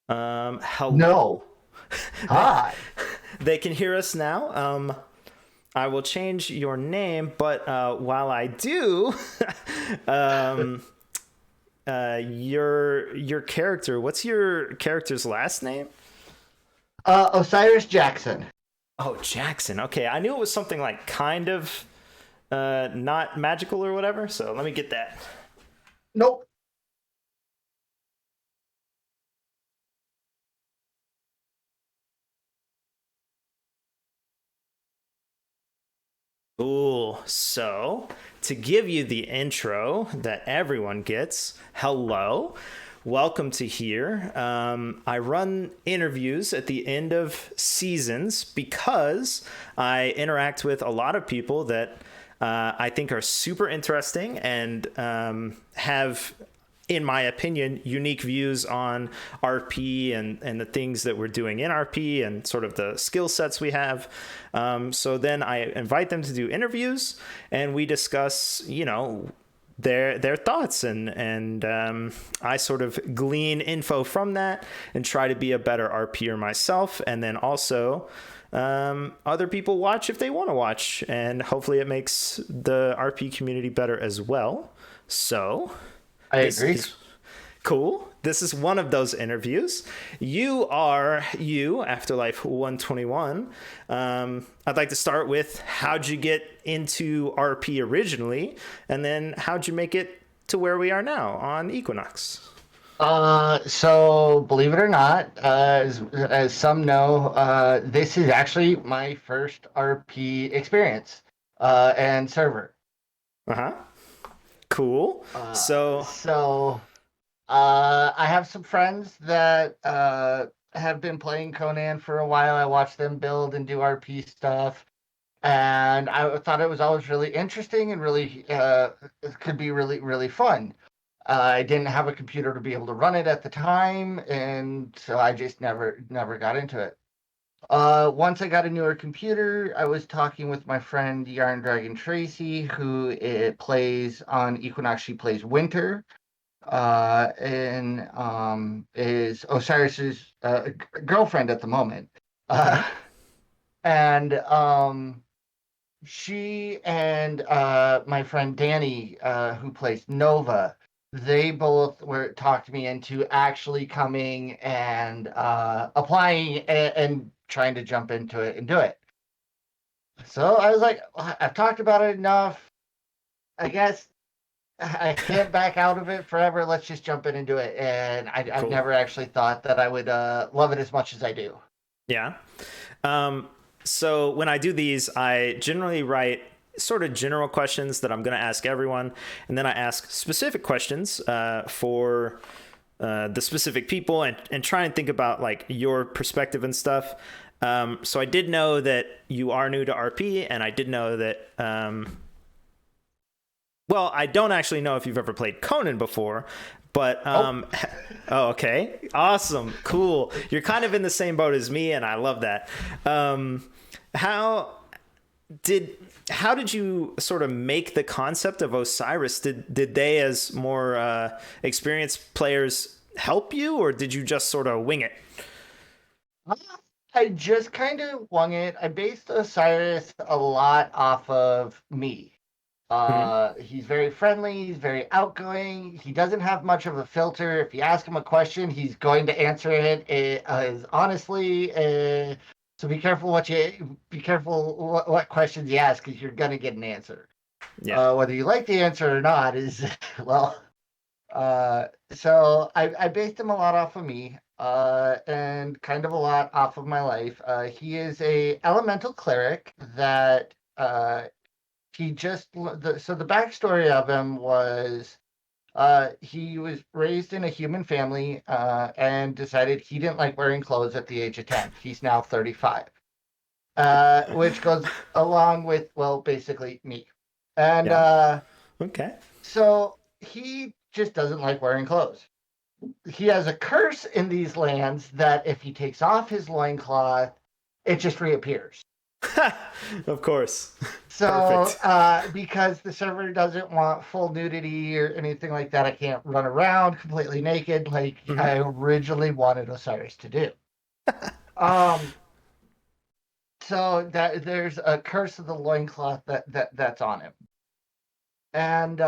No. Hello. They, Hi. they can hear us now. I will change your name, but while I do, um, your character. What's your character's last name? Osiris Jackson. Oh, Jackson. Okay, I knew it was something like kind of not magical or whatever. So let me get that. Nope. Cool. So, to give you the intro that everyone gets, hello, welcome to here. I run interviews at the end of seasons because I interact with a lot of people that I think are super interesting and have, in my opinion, unique views on RP and the things that we're doing in RP and sort of the skill sets we have. So then I invite them to do interviews and we discuss, their thoughts and I sort of glean info from that and try to be a better RPer myself. And then also other people watch if they want to watch, and hopefully it makes the RP community better as well. So I this agree. is cool. This is one of those interviews. Afterlife121. I'd like to start with how'd you get into RP originally, and then how'd you make it to where we are now on Equinox? So believe it or not, as some know, this is actually my first RP experience, and server. Uh huh. Cool. Uh, So, so, I have some friends that have been playing Conan for a while. I watch them build and do RP stuff, and I thought it was always really interesting and really it could be really really fun. I didn't have a computer to be able to run it at the time, and so I just never got into it. Once I got a newer computer, I was talking with my friend Yarn Dragon Tracy, who it plays on Equinox. She plays Winter, and is Osiris's girlfriend at the moment. Uh, mhm. and she and my friend Danny, who plays Nova, they both were talked me into actually coming and applying and trying to jump into it and do it. So I was like, I've talked about it enough. I guess I can't back out of it forever. Let's just jump in and do it. And I've Cool. never actually thought that I would love it as much as I do. Yeah. Um, so when I do these, I generally write sort of general questions that I'm going to ask everyone, and then I ask specific questions for the specific people, and try and think about like your perspective and stuff. So I did know that you are new to RP, and I did know that. Well, I don't actually know if you've ever played Conan before, but Oh, oh, okay, awesome, cool. You're kind of in the same boat as me, and I love that. Um, how did how did you sort of make the concept of Osiris? Did they, as more experienced players, help you, or did you just sort of wing it? I just kind of wung it. I based Osiris a lot off of me. Hmm. He's very friendly. He's very outgoing. He doesn't have much of a filter. If you ask him a question, he's going to answer it, as honestly. So be careful what questions you ask because you're gonna get an answer. Yeah. Whether you like the answer or not is well. So I based him a lot off of me, and kind of a lot off of my life. He is a elemental cleric that he just so the backstory of him was he was raised in a human family and decided he didn't like wearing clothes at the age of 10. He's now 35, which goes along with, well, basically me. And Yeah. Okay. so he just doesn't like wearing clothes. He has a curse in these lands that if he takes off his loincloth, it just reappears. Of course. So, Perfect. because the server doesn't want full nudity or anything like that, I can't run around completely naked like Hmm. I originally wanted Osiris to do. Um, so that there's a curse of the loincloth that's on him. And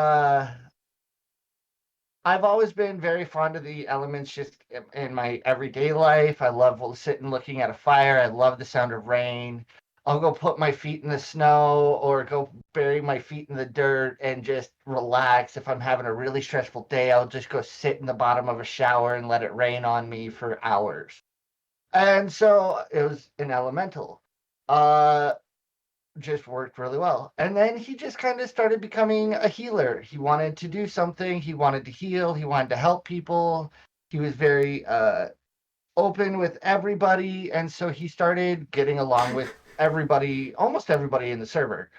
I've always been very fond of the elements just in my everyday life. I love sitting looking at a fire. I love the sound of rain. I'll go put my feet in the snow or go bury my feet in the dirt and just relax. If I'm having a really stressful day, I'll just go sit in the bottom of a shower and let it rain on me for hours. And so it was an elemental. Uh, just worked really well. And then he just kind of started becoming a healer. He wanted to do something, he wanted to heal, he wanted to help people. He was very open with everybody. And so he started getting along with everybody, almost everybody in the server.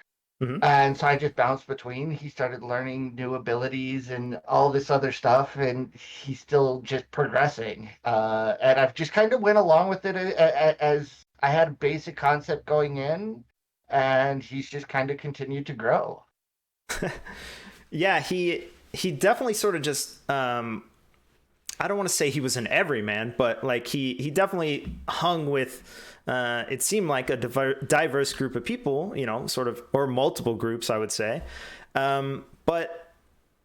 Hmm. And so I just bounced between. He started learning new abilities and all this other stuff, and he's still just progressing. And I've just kind of went along with it as I had a basic concept going in, and he's just kind of continued to grow. Yeah, he definitely sort of just I don't want to say he was an everyman, but like he definitely hung with it seemed like a diverse group of people, you know, sort of, or multiple groups, I would say. But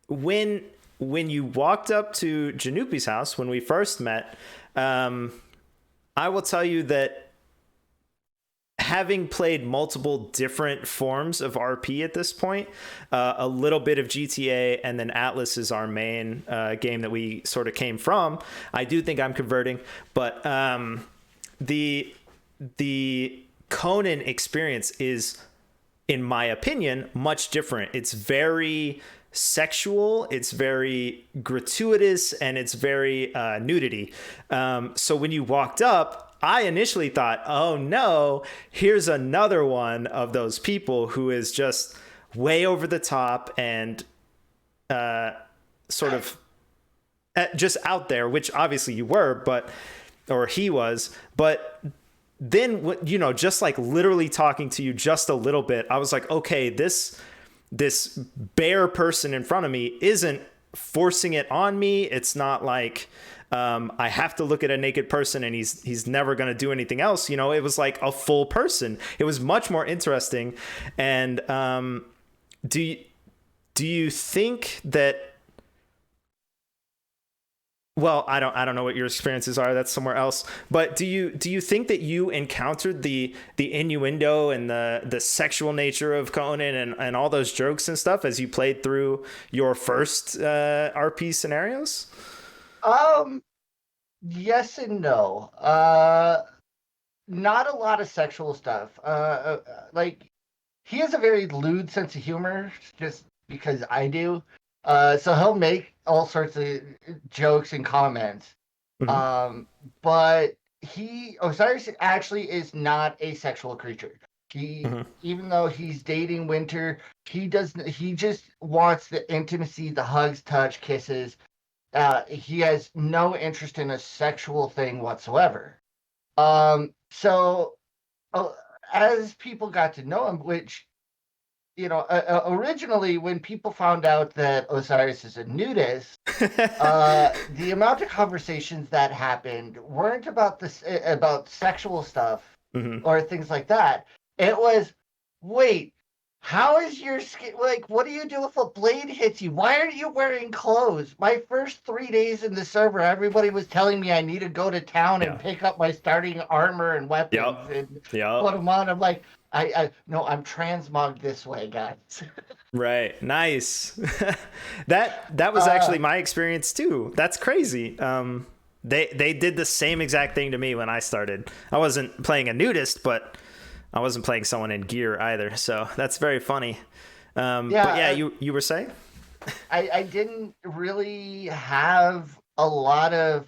when when you walked up to Janupi's house when we first met, um, I will tell you that having played multiple different forms of RP at this point, a little bit of GTA, and then Atlas is our main game that we sort of came from. I do think I'm converting, but the the Conan experience is, in my opinion, much different. It's very sexual, it's very gratuitous, and it's very nudity. So when you walked up, I initially thought, oh no, here's another one of those people who is just way over the top and sort of just out there, which obviously you were, but, or he was, but then, you know, just like literally talking to you just a little bit, I was like, okay, this bare person in front of me isn't forcing it on me. It's not like I have to look at a naked person and he's never going to do anything else. You know, it was like a full person. It was much more interesting. And do you, do you think that, well, I don't know what your experiences are, that's somewhere else, but do you think that you encountered the innuendo and the sexual nature of Conan and all those jokes and stuff as you played through your first RP scenarios? Um, yes and no. Not a lot of sexual stuff. Like he has a very lewd sense of humor, just because I do. So he'll make all sorts of jokes and comments. Hmm. Um, but Osiris actually is not a sexual creature. Hmm. Even though he's dating Winter, he just wants the intimacy, the hugs, touch, kisses. He has no interest in a sexual thing whatsoever. So uh, as people got to know him, which originally when people found out that Osiris is a nudist, the amount of conversations that happened weren't about about sexual stuff Hmm. or things like that. It was, wait, how is your skin like? What do you do if a blade hits you? Why aren't you wearing clothes? My first 3 days in the server, everybody was telling me I need to go to town and Yeah. pick up my starting armor and weapons Yep. and put Yep. them on. I'm like, I no, I'm transmogged this way, guys. Right. Nice. That was actually uh, my experience too. That's crazy. They did the same exact thing to me when I started. I wasn't playing a nudist, but I wasn't playing someone in gear either. So that's very funny. yeah, But yeah, you were saying? I didn't really have a lot of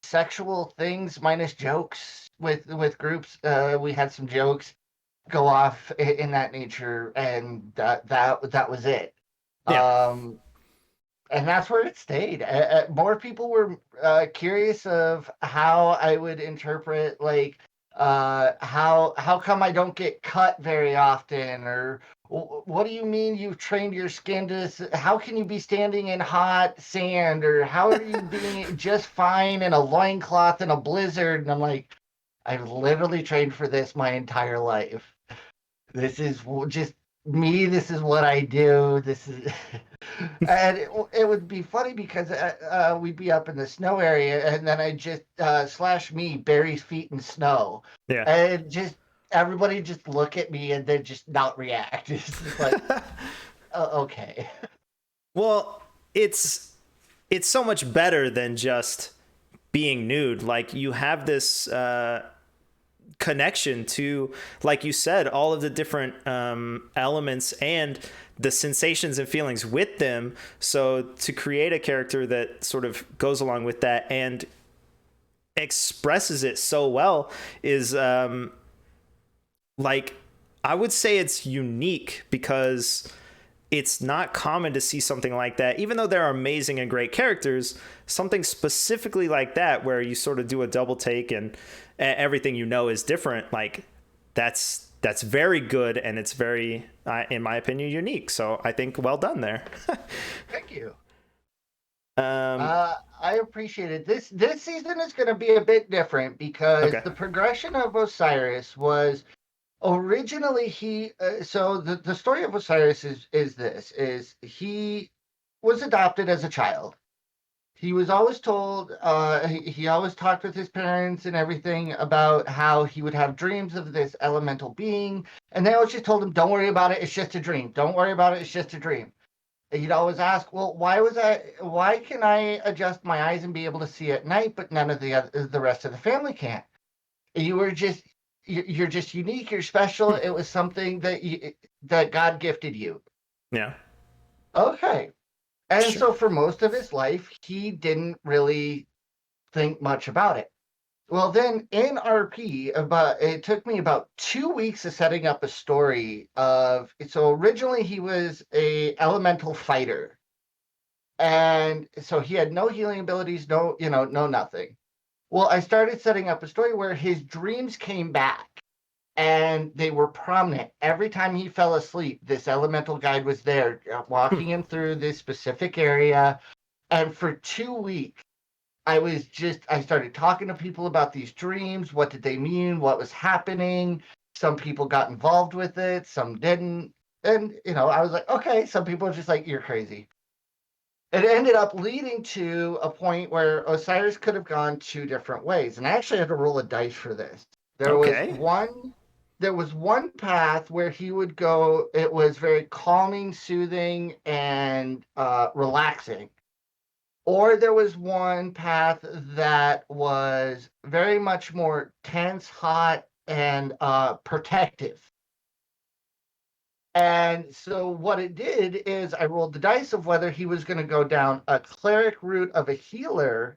sexual things minus jokes with groups. We had some jokes go off in that nature, and that was it. Yeah. Um, and that's where it stayed. More people were curious of how I would interpret like How come I don't get cut very often? Or what do you mean you've trained your skin to? How can you be standing in hot sand? Or how are you being just fine in a loincloth in a blizzard? And I'm like, I've literally trained for this my entire life. This is just me. This is what I do. This is, and it would be funny because we'd be up in the snow area, and then I just slash me Barry's feet in snow, Yeah. and just everybody just look at me and then just not react. It's just like, okay. Well, it's so much better than just being nude. Like you have this connection to, like you said, all of the different elements and the sensations and feelings with them. So to create a character that sort of goes along with that and expresses it so well is like, I would say it's unique because it's not common to see something like that. Even though there are amazing and great characters, something specifically like that where you sort of do a double take and everything you know is different, like that's very good, and it's very in my opinion unique. So I think well done there. Thank you. um I appreciate it. This season is going to be a bit different because okay. the progression of Osiris was originally so the story of Osiris is this is he was adopted as a child. He was always told he always talked with his parents and everything about how he would have dreams of this elemental being, and they always just told him, don't worry about it, it's just a dream, don't worry about it, it's just a dream. And he'd always ask, well, why can I adjust my eyes and be able to see at night but none of the rest of the family can't? You're just unique, you're special. It was something that God gifted you. Yeah. Okay. And Sure. so for most of his life, he didn't really think much about it. Well, then in RP, it took me about 2 weeks of setting up a story of. So originally he was a elemental fighter, and so he had no healing abilities, no nothing. Well, I started setting up a story where his dreams came back and they were prominent. Every time he fell asleep, this elemental guide was there, Hmm. walking him through this specific area. And for 2 weeks, I started talking to people about these dreams. What did they mean? What was happening? Some people got involved with it, some didn't. And, I was like, okay, some people are just like, you're crazy. It ended up leading to a point where Osiris could have gone two different ways. And I actually had to roll a dice for this. There was Okay. one there was one path where he would go. It was very calming, soothing, and relaxing. Or there was one path that was very much more tense, hot, and protective. And so what it did is I rolled the dice of whether he was going to go down a cleric route of a healer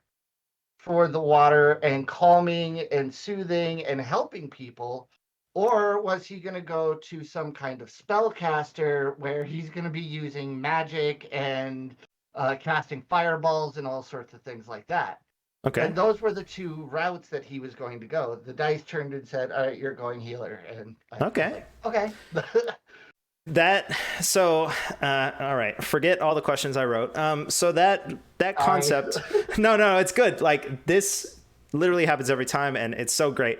for the water and calming and soothing and helping people, or was he going to go to some kind of spellcaster where he's going to be using magic and casting fireballs and all sorts of things like that. Okay. And those were the two routes that he was going to go. The dice turned and said, all right, you're going healer. And I was Okay. like, okay. That so all right, forget all the questions I wrote. So that Sorry. concept, no, it's good. Like this literally happens every time and it's so great.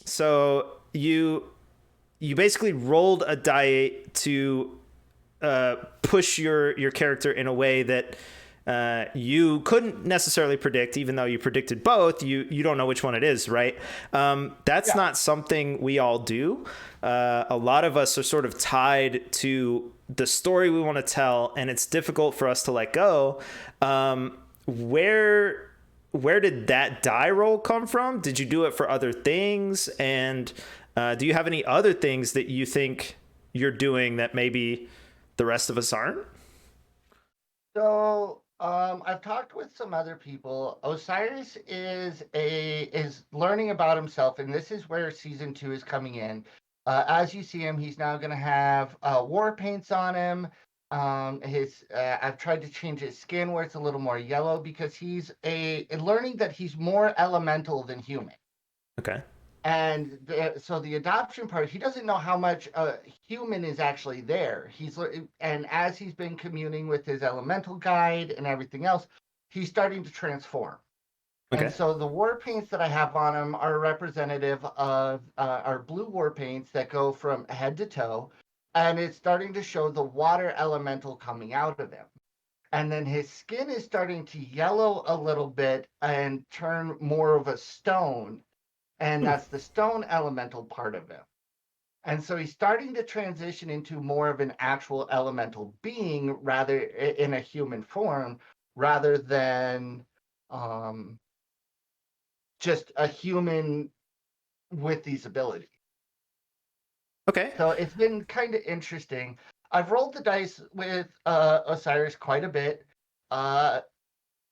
So you basically rolled a die to push your character in a way that you couldn't necessarily predict, even though you predicted both. You don't know which one it is, right? That's Yeah. not something we all do. A lot of us are sort of tied to the story we want to tell, and it's difficult for us to let go. Where did that die roll come from? Did you do it for other things? And do you have any other things that you think you're doing that maybe the rest of us aren't? So I've talked with some other people. Osiris is learning about himself, and this is where season two is coming in. As you see him, he's now going to have war paints on him. His I've tried to change his skin where it's a little more yellow because he's learning that he's more elemental than human. Okay. So the adoption part, he doesn't know how much human is actually there. And as he's been communing with his elemental guide and everything else, he's starting to transform. And Okay. so the war paints that I have on him are representative of our blue war paints that go from head to toe, and it's starting to show the water elemental coming out of him. And then his skin is starting to yellow a little bit and turn more of a stone, and Hmm. that's the stone elemental part of him. And so he's starting to transition into more of an actual elemental being rather in a human form rather than um, just a human with these abilities. Okay. So it's been kind of interesting. I've rolled the dice with Osiris quite a bit, uh,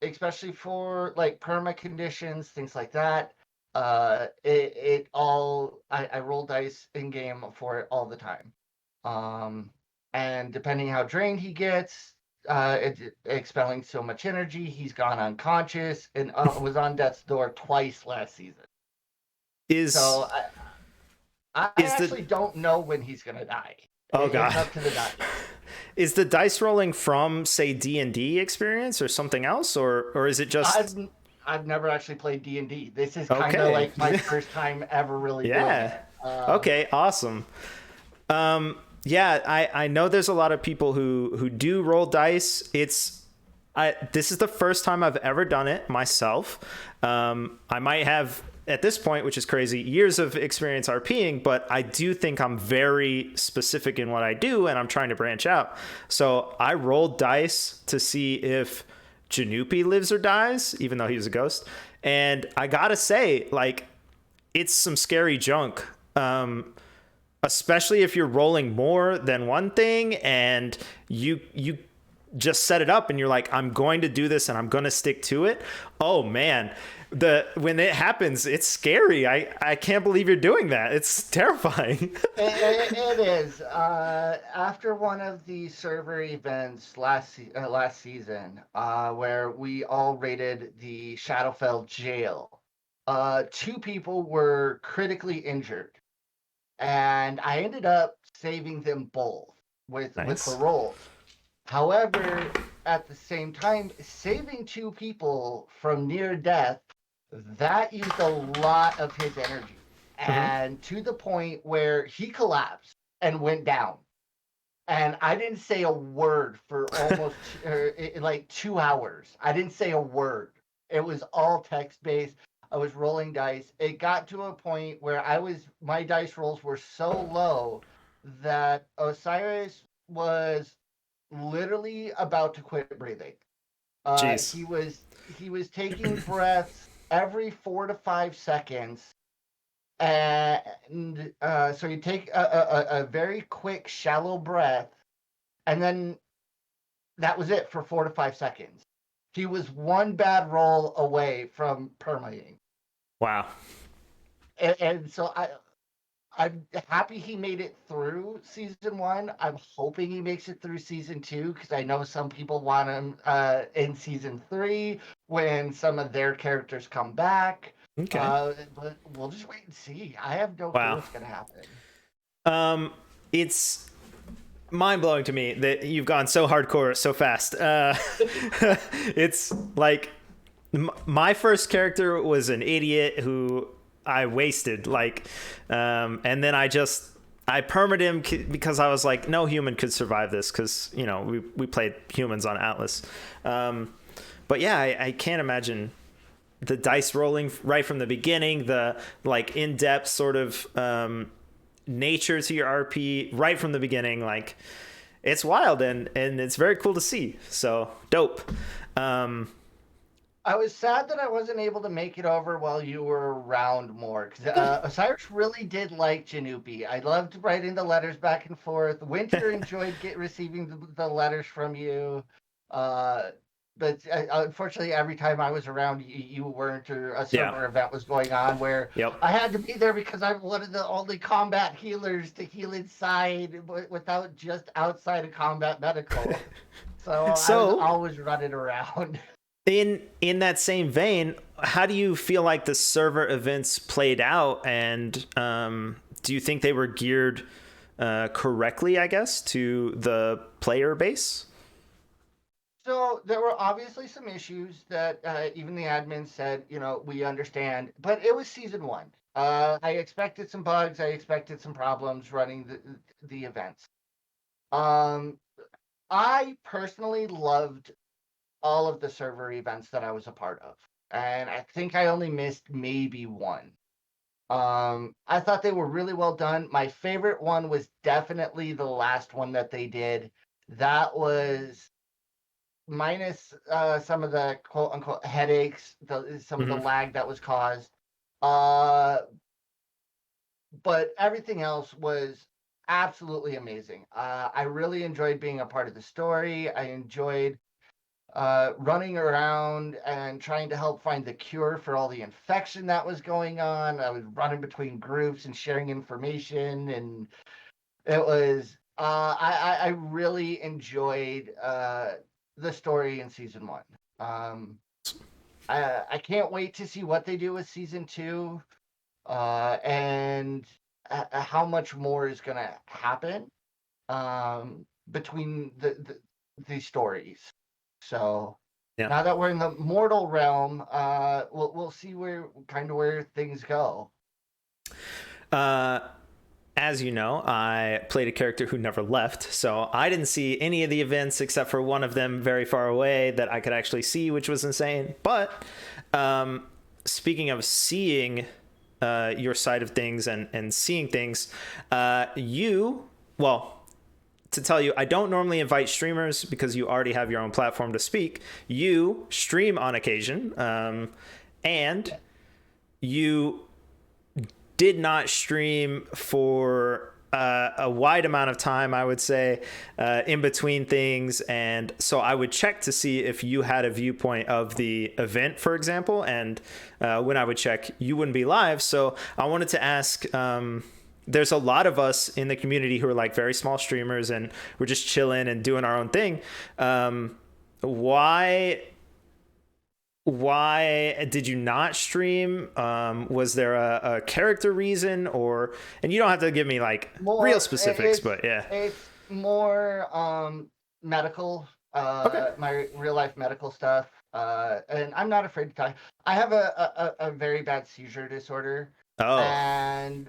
especially for like perma conditions, things like that. I roll dice in game for it all the time. Um, and depending how drained he gets, expelling so much energy, he's gone unconscious and was on death's door twice last season. Is So I is the actually don't know when he's gonna die. oh It's god. up to the dice. Is the dice rolling from say D&D experience or something else, or is it I've just I've never actually played D&D. This is kind of okay? like my first time ever really doing Yeah. it. Okay, awesome. Yeah, I know there's a lot of people who do roll dice. This is the first time I've ever done it myself. I might have at this point, which is crazy, years of experience RPing, but I do think I'm very specific in what I do, and I'm trying to branch out. So I rolled dice to see if Janupi lives or dies, even though he was a ghost. And I gotta say, like, it's some scary junk. Especially if you're rolling more than one thing and you just set it up and you're like, I'm going to do this and I'm going to stick to it. Oh man, when it happens, it's scary. I can't believe you're doing that. It's terrifying. It is. After one of the server events last season, where we all raided the Shadowfell jail, two people were critically injured, and I ended up saving them both with the Nice. rolls. However, at the same time, saving two people from near death, that used a lot of his energy. Mm-hmm. And to the point where he collapsed and went down. And I didn't say a word for almost like 2 hours. I didn't say a word. It was all text based. I was rolling dice. It got to a point where my dice rolls were so low that Osiris was literally about to quit breathing. Uh, Jeez. he was he was taking breaths every 4 to 5 seconds, and so you take a very quick, shallow breath, and then that was it for 4 to 5 seconds. He was one bad roll away from permaing, Wow. and so I'm happy he made it through season one. I'm hoping he makes it through season two because I know some people want him in season three when some of their characters come back. Okay. But we'll just wait and see. I have no clue Wow. what's gonna happen. It's mind blowing to me that you've gone so hardcore so fast. It's like my first character was an idiot who I wasted, like, and then I permed him because I was like, no human could survive this because we played humans on Atlas. But yeah, I can't imagine the dice rolling right from the beginning, the like in depth sort of nature to your RP right from the beginning, like it's wild and it's very cool to see. So dope. I was sad that I wasn't able to make it over while you were around more because Osiris really did like Janupi. I loved writing the letters back and forth. Winter enjoyed receiving the letters from you. Uh, but unfortunately, every time I was around, you weren't, or a Yeah. server event was going on where Yep. I had to be there because I'm one of the only combat healers to heal inside without just outside of combat medical. So I was So always running around. In that same vein, how do you feel like the server events played out, and do you think they were geared correctly, I guess, to the player base? So there were obviously some issues that even the admin said, we understand, but it was season one. I expected some bugs. I expected some problems running the events. Um, I personally loved all of the server events that I was a part of, and I think I only missed maybe one. I thought they were really well done. My favorite one was definitely the last one that they did. That was minus some of the quote unquote headaches, some of the Hmm. lag that was caused. Uh, but everything else was absolutely amazing. I really enjoyed being a part of the story. I enjoyed running around and trying to help find the cure for all the infection that was going on. I was running between groups and sharing information, and it was I really enjoyed the story in season one. Um, I can't wait to see what they do with season two, and how much more is going to happen between the stories. So Yeah. now that we're in the mortal realm, we'll see where things go. Uh, as you know, I played a character who never left, so I didn't see any of the events except for one of them very far away that I could actually see, which was insane. But speaking of seeing your side of things and seeing things, well, to tell you, I don't normally invite streamers because you already have your own platform to speak. You stream on occasion, and you did not stream for a wide amount of time, I would say, in between things. And so I would check to see if you had a viewpoint of the event, for example. And when I would check, you wouldn't be live. So I wanted to ask, there's a lot of us in the community who are like very small streamers and we're just chilling and doing our own thing. Why why did you not stream? Was there a character reason, or, and you don't have to give me like real More, specifics, but yeah. it's more medical, Okay. my real life medical stuff. And I'm not afraid to talk. I have a very bad seizure disorder, Oh. and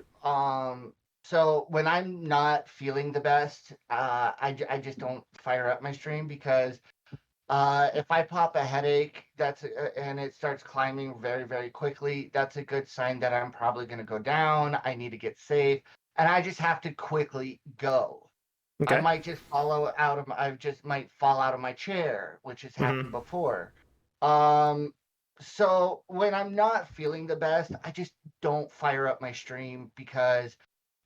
so when I'm not feeling the best, I just don't fire up my stream because if I pop a headache, and it starts climbing very, very quickly, that's a good sign that I'm probably going to go down. I need to get safe, and I just have to quickly go. Okay. I just might fall out of my chair, which has happened Hmm. before. Um, so when I'm not feeling the best, I just don't fire up my stream because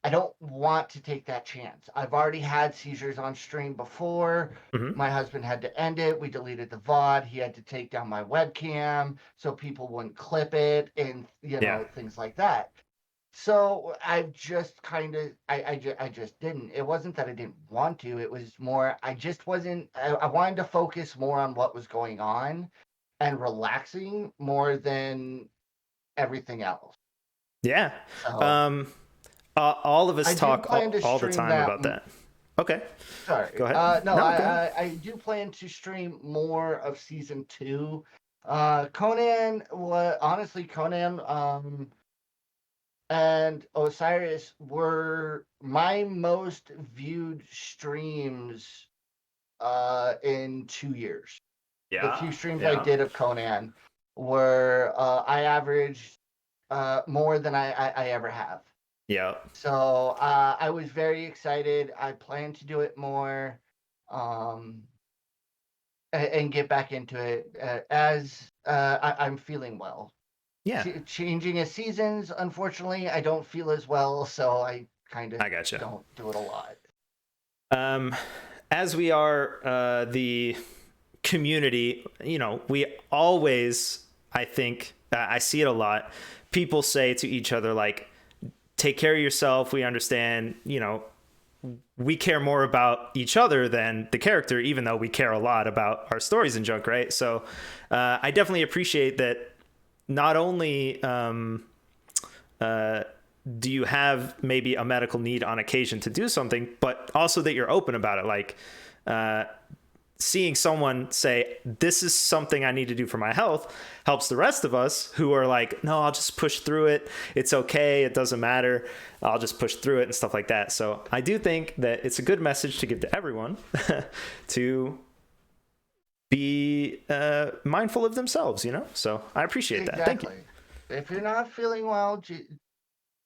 I don't want to take that chance. I've already had seizures on stream before. Hmm. My husband had to end it. We deleted the VOD. He had to take down my webcam so people wouldn't clip it and Yeah. things like that. So I've just kind of I just didn't. It wasn't that I didn't want to. It was more I just wasn't I wanted to focus more on what was going on and relaxing more than everything else. Yeah. So Um, all of us I do talk plan to all the stream time that. about that. Okay. Sorry. Go ahead. No, No, go ahead. I do plan to stream more of season two. Conan, honestly, Conan, and Osiris were my most viewed streams in 2 years. The Yeah. few streams I Yeah. did of Conan were I averaged more than I ever have. Yeah. So I was very excited. I plan to do it more, um, and get back into it as I'm feeling well. Yeah. Changing of seasons, unfortunately, I don't feel as well, so I kind of I gotcha. don't do it a lot. Um, as we are the community, we always, I think, I see it a lot. People say to each other, like, take care of yourself. We understand, we care more about each other than the character, even though we care a lot about our stories and junk, right? So I definitely appreciate that. Not only do you have maybe a medical need on occasion to do something, but also that you're open about it. Like seeing someone say, this is something I need to do for my health, helps the rest of us who are like, no, I'll just push through it. It's okay. It doesn't matter. I'll just push through it and stuff like that. So I do think that it's a good message to give to everyone to be mindful of themselves, you know? So I appreciate that. Thank you. If you're not feeling well,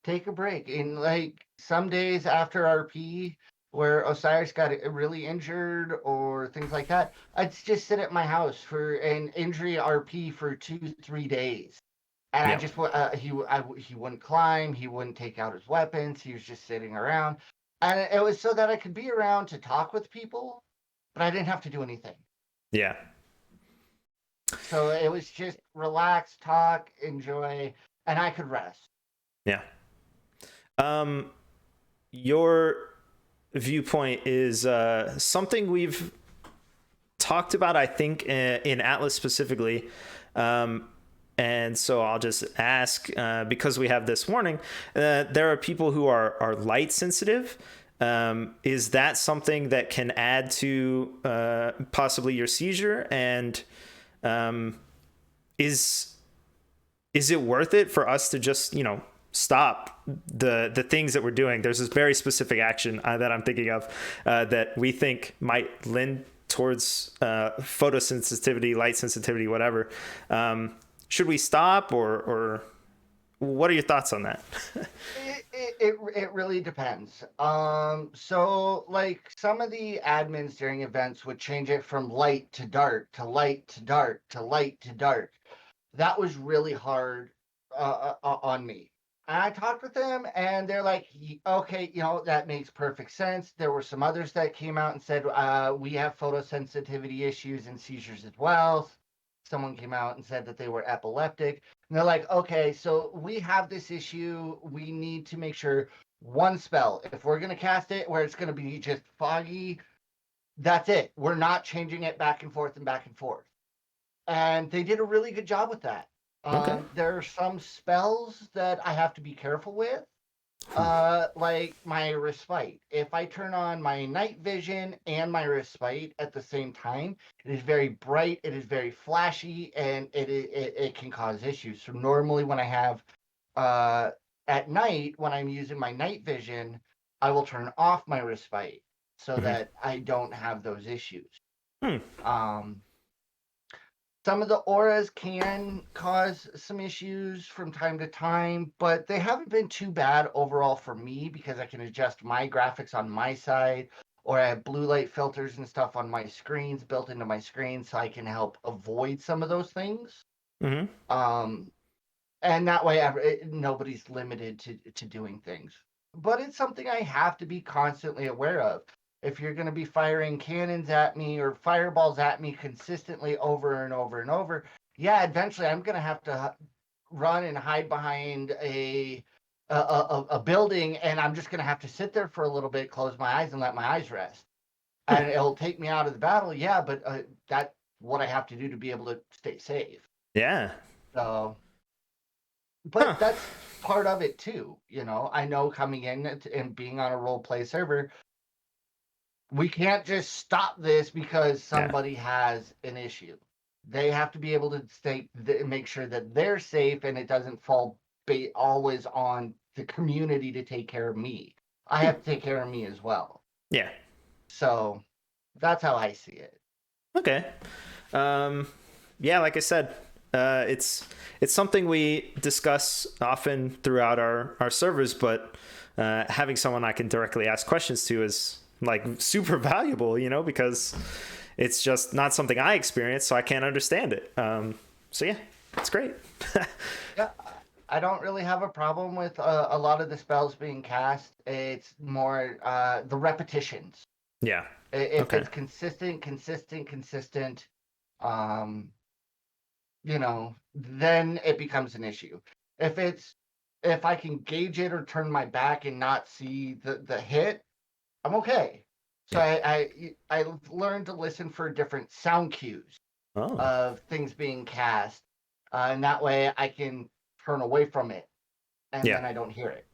take a break. And like some days after RP, where Osiris got really injured or things like that, I'd just sit at my house for an injury RP for 2-3 days. And I just he wouldn't climb, he wouldn't take out his weapons, he was just sitting around, and it was so that I could be around to talk with people, but I didn't have to do anything. Yeah. So it was just relax, talk, enjoy, and I could rest. Yeah. Your viewpoint is something we've talked about, I think, in Atlas specifically. And so I'll just ask, because we have this warning, there are people who are light sensitive. Is that something that can add to possibly your seizure? And is it worth it for us to just, stop the things that we're doing? There's this very specific action that I'm thinking of that we think might lend towards photosensitivity, light sensitivity, whatever. Should we stop, or what are your thoughts on that? It really depends. So like some of the admins during events would change it from light to dark to light to dark to light to dark. That was really hard on me. And I talked with them, and they're like, okay, that makes perfect sense. There were some others that came out and said, we have photosensitivity issues and seizures as well. Someone came out and said that they were epileptic. And they're like, okay, so we have this issue. We need to make sure one spell, if we're going to cast it where it's going to be just foggy, that's it. We're not changing it back and forth and back and forth. And they did a really good job with that. Okay. There are some spells that I have to be careful with, like my respite. If I turn on my night vision and my respite at the same time, it is very bright, it is very flashy, and it can cause issues. So normally when I have at night, when I'm using my night vision, I will turn off my respite so that I don't have those issues. Some of the auras can cause some issues from time to time, but they haven't been too bad overall for me because I can adjust my graphics on my side, or I have blue light filters and stuff on my screens built into my screen, so I can help avoid some of those things. And that way nobody's limited to doing things. But it's something I have to be constantly aware of. If you're going to be firing cannons at me or fireballs at me consistently over and over and over, yeah, eventually I'm going to have to run and hide behind a building, and I'm just going to have to sit there for a little bit, close my eyes, and let my eyes rest. And it'll take me out of the battle, yeah, but that's what I have to do to be able to stay safe. Yeah. So, but that's part of it too. I know coming in and being on a role play server, we can't just stop this because somebody has an issue. They have to be able to make sure that they're safe, and it doesn't fall always on the community to take care of me. I have to take care of me as well. Yeah. So that's how I see it. Okay. Yeah, like I said, it's something we discuss often throughout our servers, but having someone I can directly ask questions to is like super valuable, because it's just not something I experience, so I can't understand it. So yeah, it's great. Yeah, I don't really have a problem with a lot of the spells being cast. It's more the repetitions. Yeah. If it's consistent, then it becomes an issue. If I can gauge it or turn my back and not see the hit, I'm okay. So Yeah. I learned to listen for different sound cues Oh, of things being cast, and that way I can turn away from it, and yeah. then I don't hear it,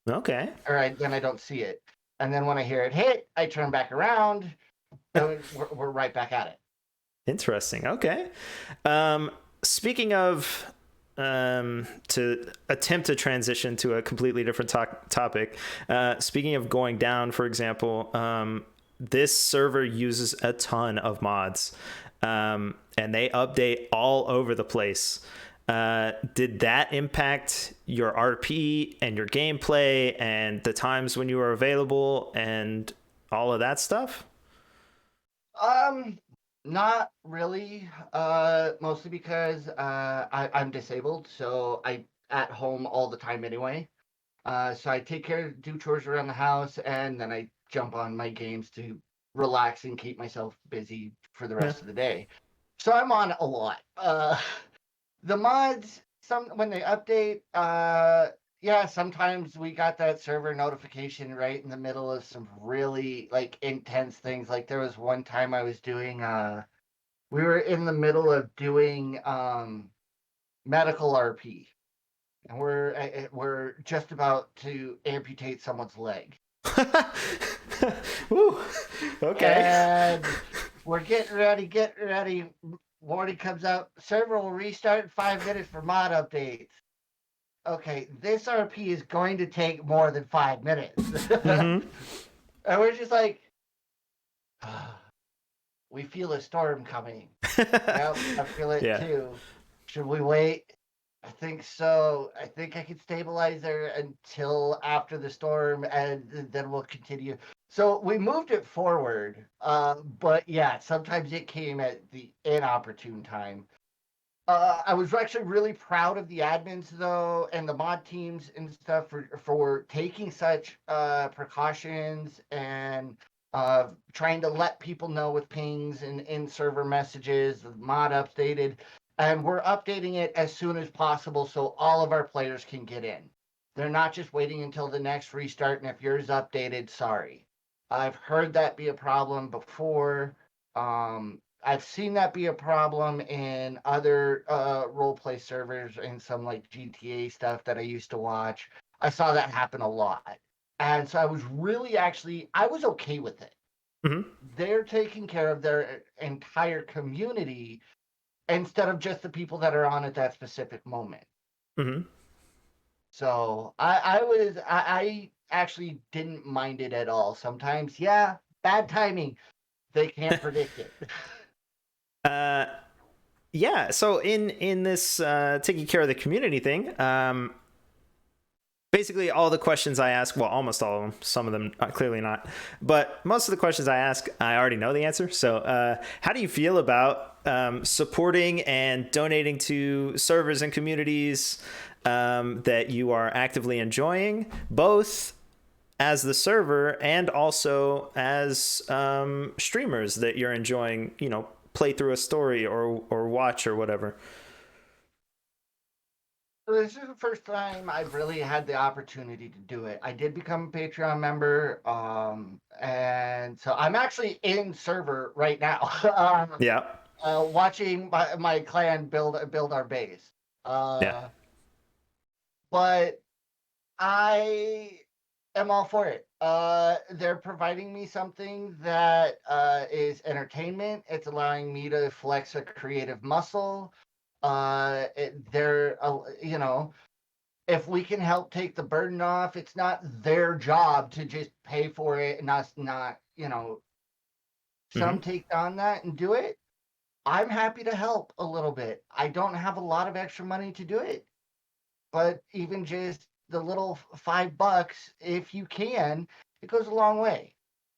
Okay. or then I don't see it, and then when I hear it hit, I turn back around, and we're right back at it. Interesting. Okay. Um, speaking of to attempt to transition to a completely different topic, speaking of going down, for example, this server uses a ton of mods, and they update all over the place. Did that impact your RP and your gameplay and the times when you were available and all of that stuff? Um, Not really. Mostly because I'm disabled, so I at home all the time anyway. So I take care, do chores around the house, and then I jump on my games to relax and keep myself busy for the Yeah. rest of the day. So I'm on a lot. The mods, some when they update, yeah, sometimes we got that server notification right in the middle of some really like intense things. Like there was one time I was doing, we were in the middle of doing medical RP, and we're just about to amputate someone's leg, Woo. Okay. and we're getting ready. Warning comes out. Server will restart in 5 minutes for mod updates. Okay, this RP is going to take more than 5 minutes, and Mm-hmm. we're just like, we feel a storm coming. Yep, I feel it Yeah. too. Should we wait? I think so. I think I can stabilize there until after the storm, and then we'll continue. So we moved it forward, but yeah, sometimes it came at the inopportune time. I was actually really proud of the admins though, and the mod teams and stuff for taking such precautions and trying to let people know with pings and in server messages. The mod updated, and we're updating it as soon as possible so all of our players can get in. They're not just waiting until the next restart. And if yours updated, sorry. I've heard that be a problem before. I've seen that be a problem in other role play servers and some like GTA stuff that I used to watch. I saw that happen a lot. And so I was really actually I was okay with it. Mm-hmm. They're taking care of their entire community instead of just the people that are on at that specific moment. Mm-hmm. So I actually didn't mind it at all. Sometimes, yeah, bad timing. They can't predict it. uh, yeah. So in this taking care of the community thing, basically all the questions I ask, well, almost all of them, some of them clearly not, but most of the questions I ask, I already know the answer. So, how do you feel about supporting and donating to servers and communities that you are actively enjoying, both as the server and also as streamers that you're enjoying, play through a story or watch or whatever? This is the first time I've really had the opportunity to do it. I did become a Patreon member, and so I'm actually in server right now, Yeah. watching my clan build our base. Yeah. Uh, but I am all for it. They're providing me something that is entertainment. It's allowing me to flex a creative muscle. They're, if we can help take the burden off, it's not their job to just pay for it and us not, some Mm-hmm. take on that and do it. I'm happy to help a little bit. I don't have a lot of extra money to do it, but even just the little $5, if you can, it goes a long way.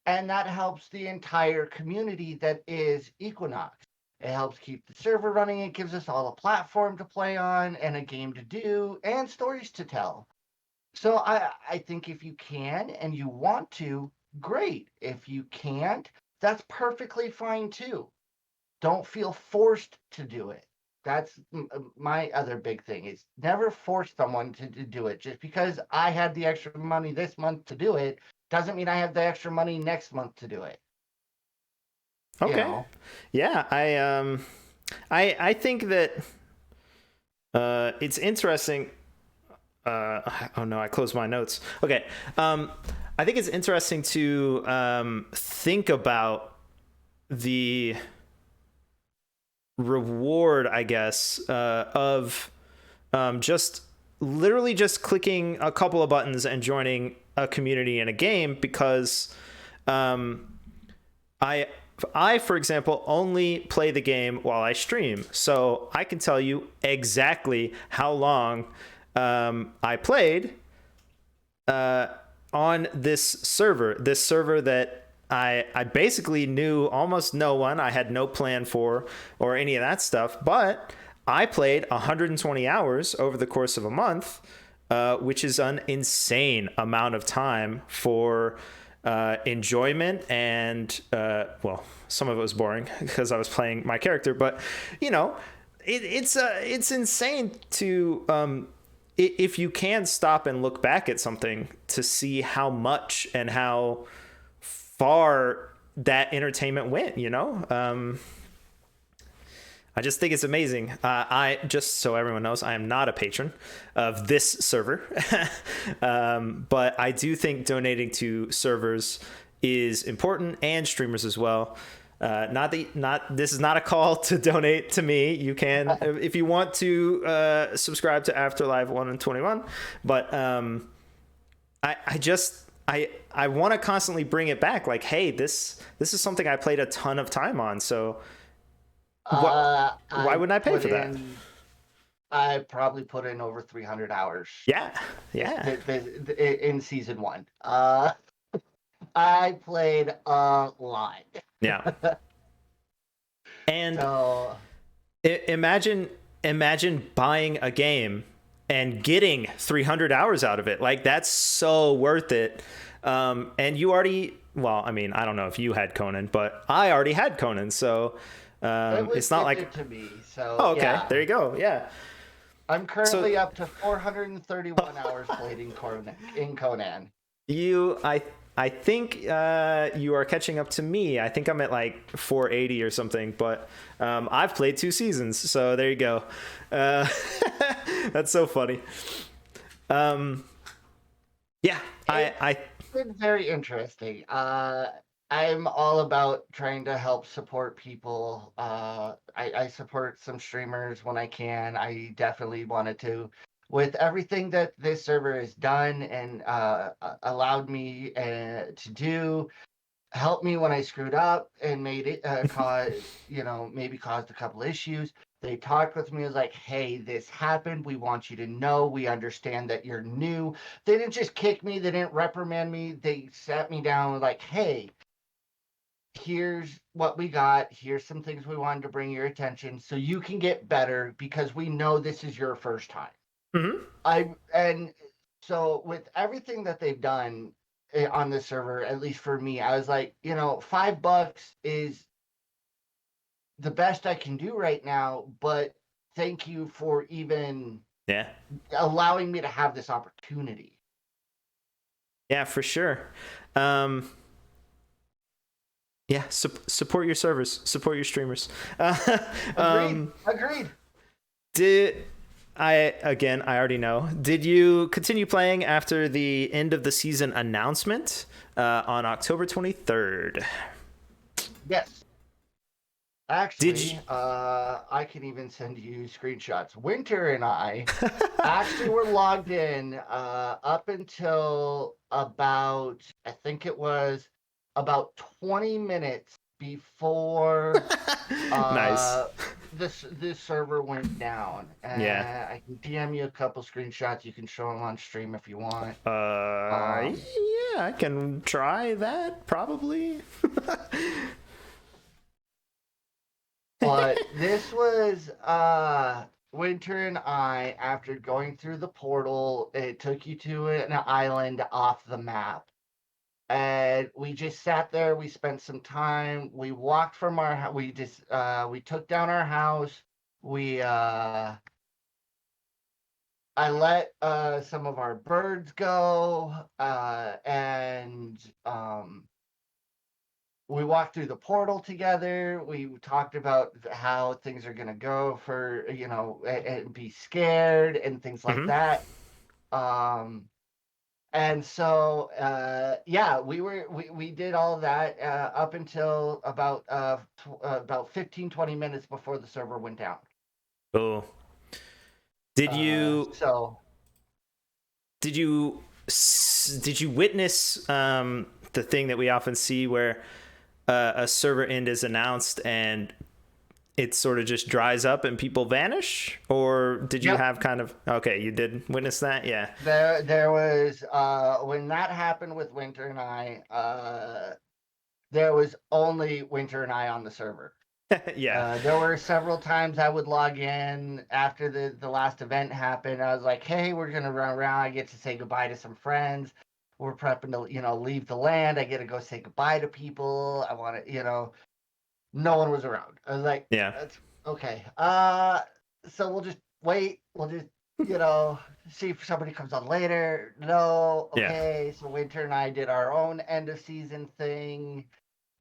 And that helps the entire community that is Equinox. It helps keep the server running. It gives us all a platform to play on and a game to do and stories to tell. So I think if you can and you want to, great. If you can't, that's perfectly fine too. Don't feel forced to do it. That's my other big thing is never force someone to do it. Just because I had the extra money this month to do it Doesn't mean I have the extra money next month to do it. You Okay. know? Yeah, I think that it's interesting. Oh no, I closed my notes. Okay. I think it's interesting to think about the reward, I guess, of just literally just clicking a couple of buttons and joining a community in a game, because I for example only play the game while I stream, so I can tell you exactly how long I played on this server that I basically knew almost no one. I had no plan for or any of that stuff, but I played 120 hours over the course of a month, which is an insane amount of time for enjoyment. And well, some of it was boring because I was playing my character, but you know, it's insane to if you can stop and look back at something to see how much and how far that entertainment went, you know? I just think it's amazing. I just so everyone knows, I am not a patron of this server, but I do think donating to servers is important, and streamers as well. This is not a call to donate to me. You can, if you want to, subscribe to Afterlife121, but I want to constantly bring it back. Like, hey, this is something I played a ton of time on. So why wouldn't I pay for that? I probably put in over 300 hours. Yeah. In season 1. I played a lot. Yeah. And so, imagine buying a game and getting 300 hours out of it. Like, that's so worth it. And you already, well, I mean, I don't know if you had Conan, but I already had Conan, so it's not like to me. So oh, okay, yeah. There you go. Yeah, I'm currently up to 431 hours played in Conan. I think you are catching up to me. I think I'm at like 480 or something, but I've played 2 seasons, so there you go. That's so funny. Yeah, It's been very interesting. I'm all about trying to help support people. I support some streamers when I can. I definitely wanted to. With everything that this server has done and allowed me to do, helped me when I screwed up and made it maybe caused a couple issues. They talked with me, was like, hey, this happened. We want you to know. We understand that you're new. They didn't just kick me. They didn't reprimand me. They sat me down like, hey, here's what we got. Here's some things we wanted to bring your attention so you can get better, because we know this is your first time. Mm-hmm. And so with everything that they've done on the server, at least for me, I was like, $5 is the best I can do right now, but thank you for even allowing me to have this opportunity. Yeah, for sure. Yeah, support your servers, support your streamers. Agreed. I already know. Did you continue playing after the end of the season announcement on October 23rd? Yes. Actually, I can even send you screenshots. Winter and I actually were logged in up until about, I think it was about 20 minutes before nice. this server went down. Yeah. I can DM you a couple screenshots. You can show them on stream if you want. Yeah, I can try that probably. But this was Winter and I, after going through the portal, it took you to an island off the map. And we just sat there, we spent some time, we walked from we took down our house, we I let some of our birds go, and we walked through the portal together. We talked about how things are gonna go for and be scared and things like Hmm. that. Um, and so yeah, we did all that up until about 15-20 minutes before the server went down. Oh, did you So did you did you witness the thing that we often see where a server end is announced and it sort of just dries up and people vanish? Or did you yep, have kind of, okay, you did witness that? Yeah. there was when that happened with Winter and I, there was only Winter and I on the server. Yeah. There were several times I would log in after the last event happened. I was like, "Hey, we're gonna run around. I get to say goodbye to some friends. We're prepping to, leave the land. I get to go say goodbye to people. I want to, no one was around. I was like, Yeah. that's okay. So we'll just wait. We'll just, see if somebody comes on later. No, Yeah. okay. So Winter and I did our own end of season thing,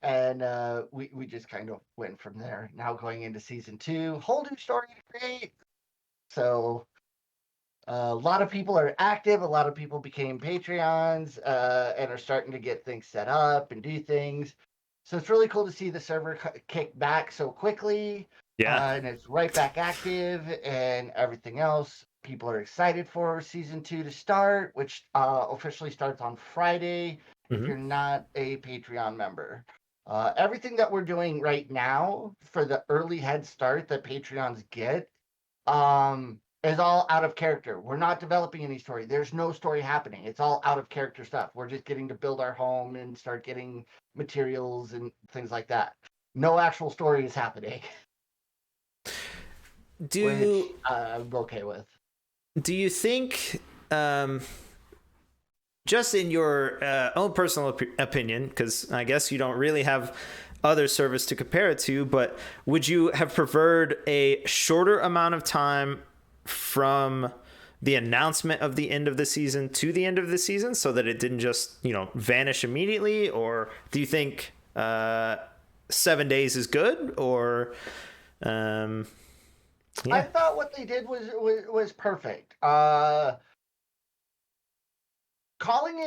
and we just kind of went from there. Now going into season two, whole new story to create. So a lot of people are active. A lot of people became Patreons and are starting to get things set up and do things. So it's really cool to see the server kick back so quickly, Yeah. and it's right back active and everything else. People are excited for season two to start, which officially starts on Friday if Hmm. you're not a Patreon member. Everything that we're doing right now for the early head start that Patreons get is all out of character. We're not developing any story. There's no story happening. It's all out of character stuff. We're just getting to build our home and start getting materials and things like that. No actual story is happening, which Do I'm okay with. do you think, um, just in your own personal opinion, because I guess you don't really have other service to compare it to, but would you have preferred a shorter amount of time from the announcement of the end of the season to the end of the season so that it didn't just, vanish immediately? Or do you think 7 days is good? Or, um, I yeah. thought what they did was perfect. Calling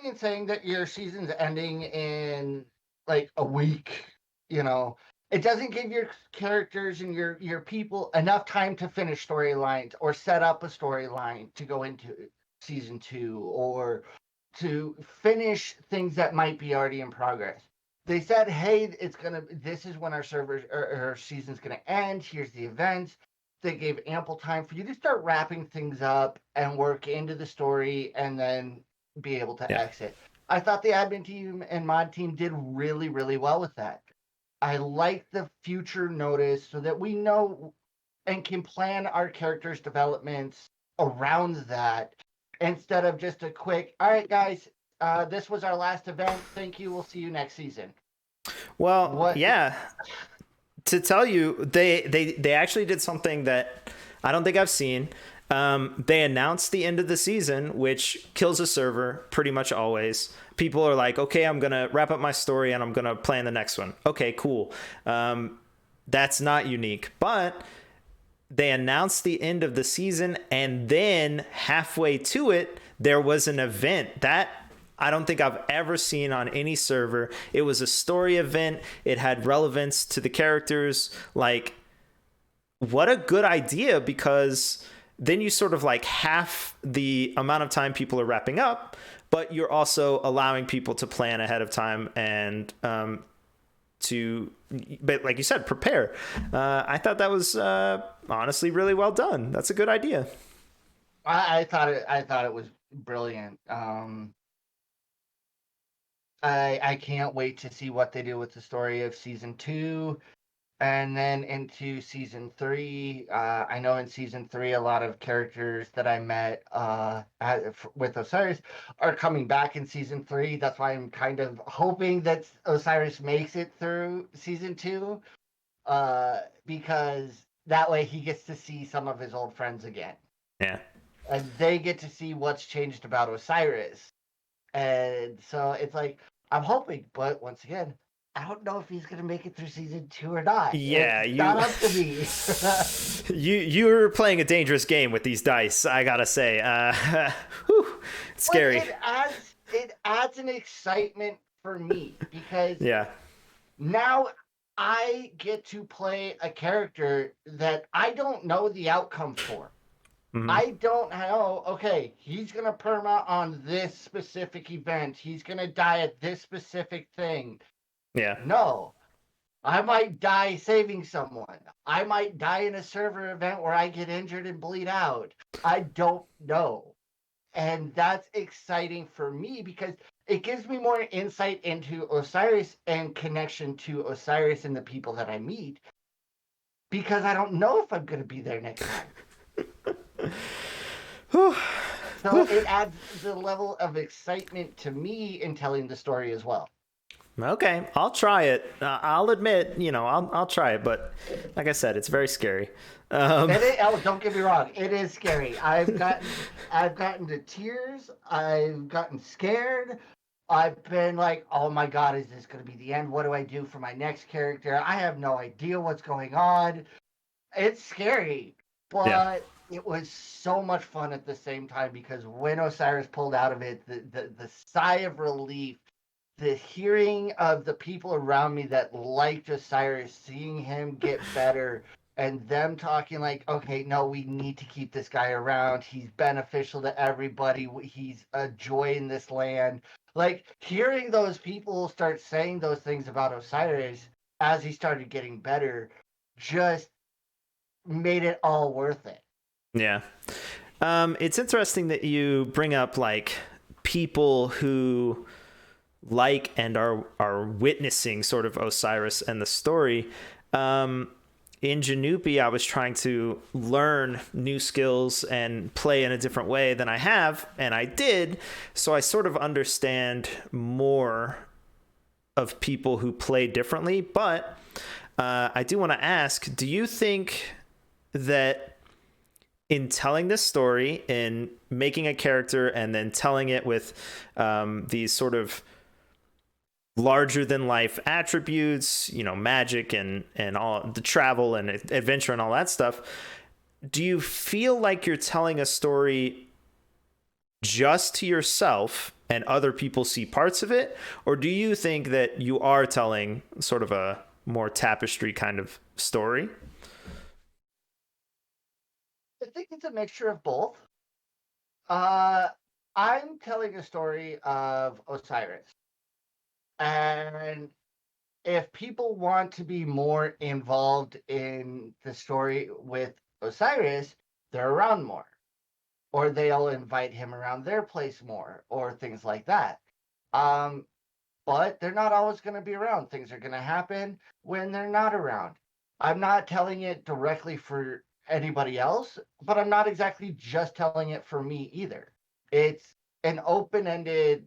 and saying that your season's ending in like a week, it doesn't give your characters and your people enough time to finish storylines or set up a storyline to go into season two or to finish things that might be already in progress. They said, "Hey, this is when our servers or our season's gonna end. Here's the events." They gave ample time for you to start wrapping things up and work into the story and then be able to Yeah. exit. I thought the admin team and mod team did really, really well with that. I like the future notice so that we know and can plan our characters' developments around that instead of just a quick, all right, guys, this was our last event. Thank you. We'll see you next season. Well, What? yeah. To tell you, they actually did something that I don't think I've seen. They announced the end of the season, which kills a server pretty much always. People are like, okay, I'm gonna wrap up my story and I'm gonna plan the next one. Okay, cool. That's not unique, but they announced the end of the season and then halfway to it there was an event that I don't think I've ever seen on any server. It was a story event. It had relevance to the characters. Like, what a good idea, because then you sort of like half the amount of time people are wrapping up, but you're also allowing people to plan ahead of time and but like you said, prepare. I thought that was honestly really well done. That's a good idea. I thought it was brilliant. I can't wait to see what they do with the story of season two and then into season three. I know in season three, a lot of characters that I met with Osiris are coming back in season three. That's why I'm kind of hoping that Osiris makes it through season two, because that way he gets to see some of his old friends again. Yeah. and they get to see what's changed about Osiris. And so it's like I'm hoping, but once again, I don't know if he's gonna make it through season 2 or not. Yeah, It's not up to me. you're playing a dangerous game with these dice, I gotta say. Whew, it's But scary. it adds an excitement for me because Yeah. now I get to play a character that I don't know the outcome for. Hmm. I don't know, okay, he's going to perma on this specific event. He's going to die at this specific thing. Yeah. No, I might die saving someone. I might die in a server event where I get injured and bleed out. I don't know. And that's exciting for me because it gives me more insight into Osiris and connection to Osiris and the people that I meet because I don't know if I'm going to be there next time. So it adds the level of excitement to me in telling the story as well. Okay, I'll try it. I'll admit, I'll try it, but like I said, it's very scary. Don't get me wrong, it is scary. I've gotten to tears. I've gotten scared. I've been like, oh my god, is this going to be the end? What do I do for my next character? I have no idea what's going on. It's scary, Yeah. but it was so much fun at the same time because when Osiris pulled out of it, the sigh of relief, the hearing of the people around me that liked Osiris, seeing him get better, and them talking like, okay, no, we need to keep this guy around. He's beneficial to everybody. He's a joy in this land. Like hearing those people start saying those things about Osiris as he started getting better just made it all worth it. Yeah. It's interesting that you bring up like people who like and are witnessing sort of Osiris and the story. In Janupi, I was trying to learn new skills and play in a different way than I have, and I did. So I sort of understand more of people who play differently. But I do want to ask, do you think that in telling this story, in making a character and then telling it with these sort of larger than life attributes, magic and all the travel and adventure and all that stuff, do you feel like you're telling a story just to yourself and other people see parts of it? Or do you think that you are telling sort of a more tapestry kind of story? I think it's a mixture of both. Uh, I'm telling a story of Osiris. And if people want to be more involved in the story with Osiris, they're around more, or they'll invite him around their place more, or things like that. Um, but they're not always going to be around. Things are going to happen when they're not around. I'm not telling it directly for anybody else, but I'm not exactly just telling it for me either. It's an open-ended,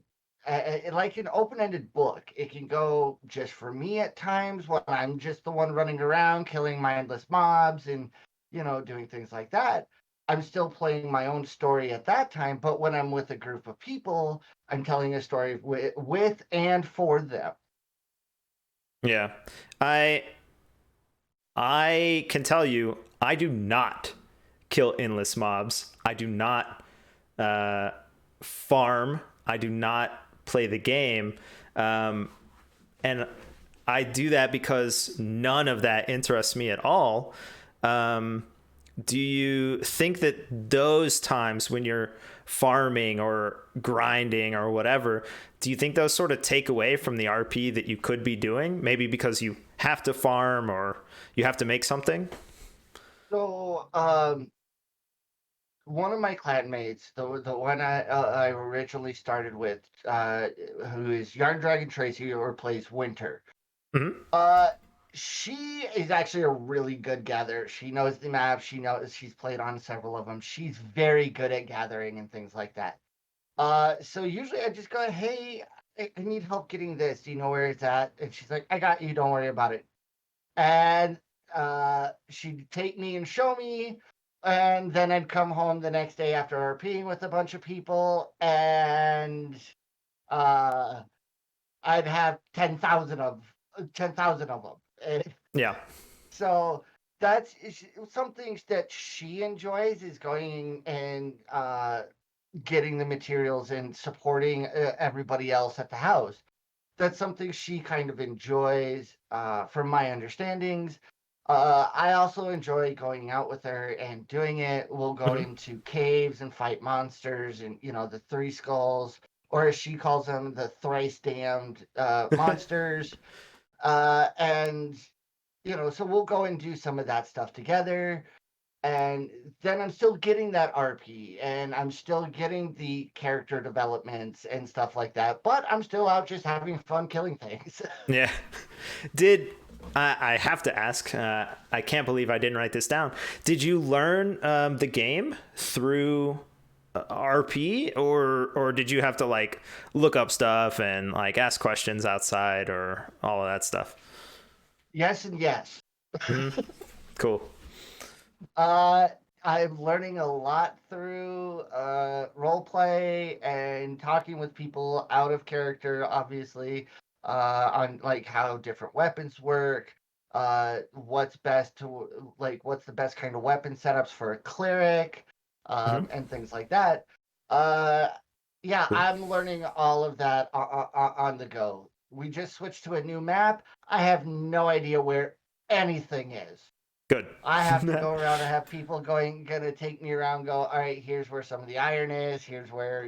like an open-ended book. It can go just for me at times when I'm just the one running around killing mindless mobs and doing things like that. I'm still playing my own story at that time, but when I'm with a group of people, I'm telling a story with and for them. Yeah. I can tell you, I do not kill endless mobs. I do not farm. I do not play the game. And I do that because none of that interests me at all. Do you think that those times when you're farming or grinding or whatever, do you think those sort of take away from the RP that you could be doing? Maybe because you have to farm or you have to make something? So, one of my clanmates, the one I originally started with, who is Yarn Dragon Tracy, or plays Winter. Mm-hmm. Uh, she is actually a really good gatherer. She knows the map. She's played on several of them. She's very good at gathering and things like that. So usually I just go, hey, I need help getting this. Do you know where it's at? And she's like, I got you. Don't worry about it. And she'd take me and show me. and then I'd come home the next day after RPing with a bunch of people, and uh, I'd have 10,000 of them. Yeah. So that's some things that she enjoys is going and getting the materials and supporting everybody else at the house. That's something she kind of enjoys, from my understandings. I also enjoy going out with her and doing it. We'll go Mhm. into caves and fight monsters, and the three skulls, or as she calls them, the thrice damned monsters. And so we'll go and do some of that stuff together. And then I'm still getting that RP, and I'm still getting the character developments and stuff like that, but I'm still out just having fun killing things. Yeah. Did I have to ask? I can't believe I didn't write this down. Did you learn the game through RP, or did you have to like look up stuff and like ask questions outside or all of that stuff? Yes and yes. Hmm. Cool. Uh, I'm learning a lot through role play and talking with people out of character, obviously, on like how different weapons work, what's best to what's the best kind of weapon setups for a cleric, Hmm. and things like that. Uh, yeah, Cool. I'm learning all of that on the go. We just switched to a new map. I have no idea where anything is. Good. I have to go around and have people gonna take me around. Go, all right. Here's where some of the iron is. Here's where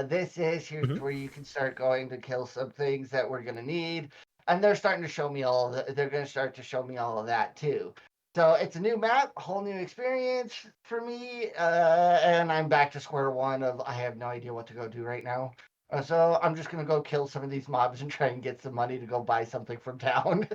this is. Here's Hmm. where you can start going to kill some things that we're gonna need. And they're starting to show me all. They're gonna start to show me all of that too. So it's a new map, a whole new experience for me, and I'm back to square one of I have no idea what to go do right now. So I'm just gonna go kill some of these mobs and try and get some money to go buy something from town.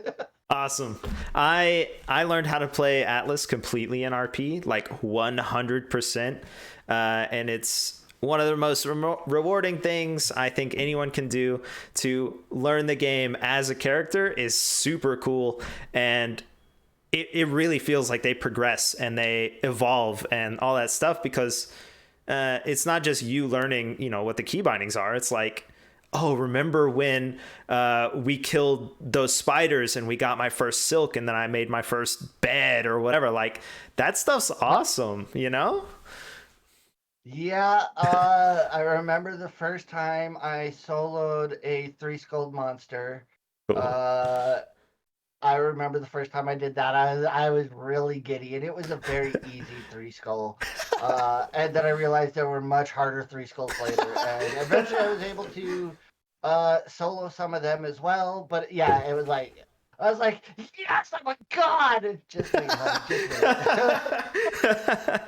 Awesome. I learned how to play Atlas completely in RP, like 100%. And it's one of the most rewarding things I think anyone can do. To learn the game as a character is super cool, and it really feels like they progress and they evolve and all that stuff, because it's not just you learning, what the key bindings are. It's like, oh, remember when we killed those spiders and we got my first silk and then I made my first bed or whatever. Like, that stuff's awesome, you know? Yeah, I remember the first time I soloed a three skulled monster. Cool. Uh, I remember the first time I did that. I was really giddy, and it was a very easy three skull. And then I realized there were much harder three skulls later, and eventually I was able to solo some of them as well. But yeah, it was like I was like, yes, oh my god! Just wait, honey, just wait.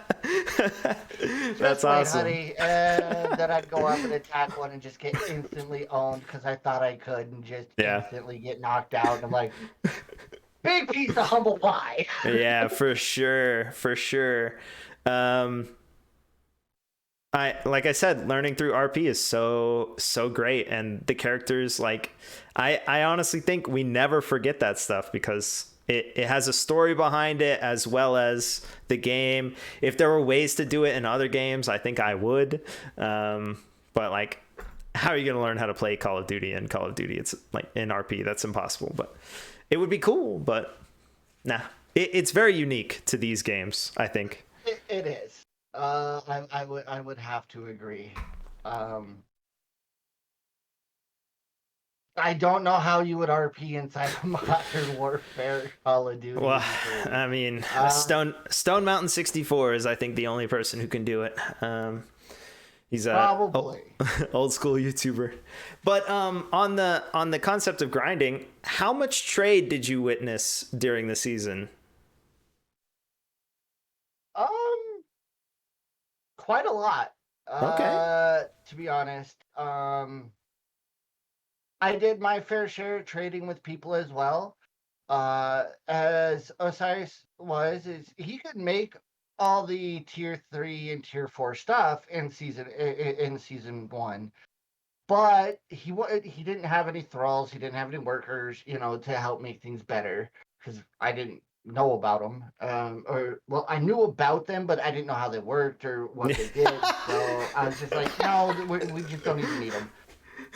That's Just wait, awesome. honey. And then I'd go up and attack one and just get instantly owned because I thought I could and just Yeah. instantly get knocked out. And I'm like, big piece of humble pie. Yeah, for sure. For sure. Um, like I said, learning through RP is so great, and the characters, like, I honestly think we never forget that stuff because it has a story behind it as well as the game. If there were ways to do it in other games, I think I would. But like, how are you gonna learn how to play Call of Duty in Call of Duty? It's like in RP, that's impossible. But it would be cool. But nah, it's very unique to these games, I think. It is. I would have to agree. Um, I don't know how you would RP inside of Modern Warfare Call of Duty Well, easily. I mean, Uh, Stone Mountain 64 is, I think, the only person who can do it. He's a Probably. old school YouTuber. But on the concept of grinding, how much trade did you witness during the season? Um, quite a lot. Okay. To be honest. I did my fair share of trading with people as well. As Osiris is he could make all the tier 3 and tier 4 stuff in season 1, but he didn't have any thralls, he didn't have any workers, to help make things better because I didn't know about them. Or well, I knew about them, but I didn't know how they worked or what they did. So I was just like, no, we just don't even need them.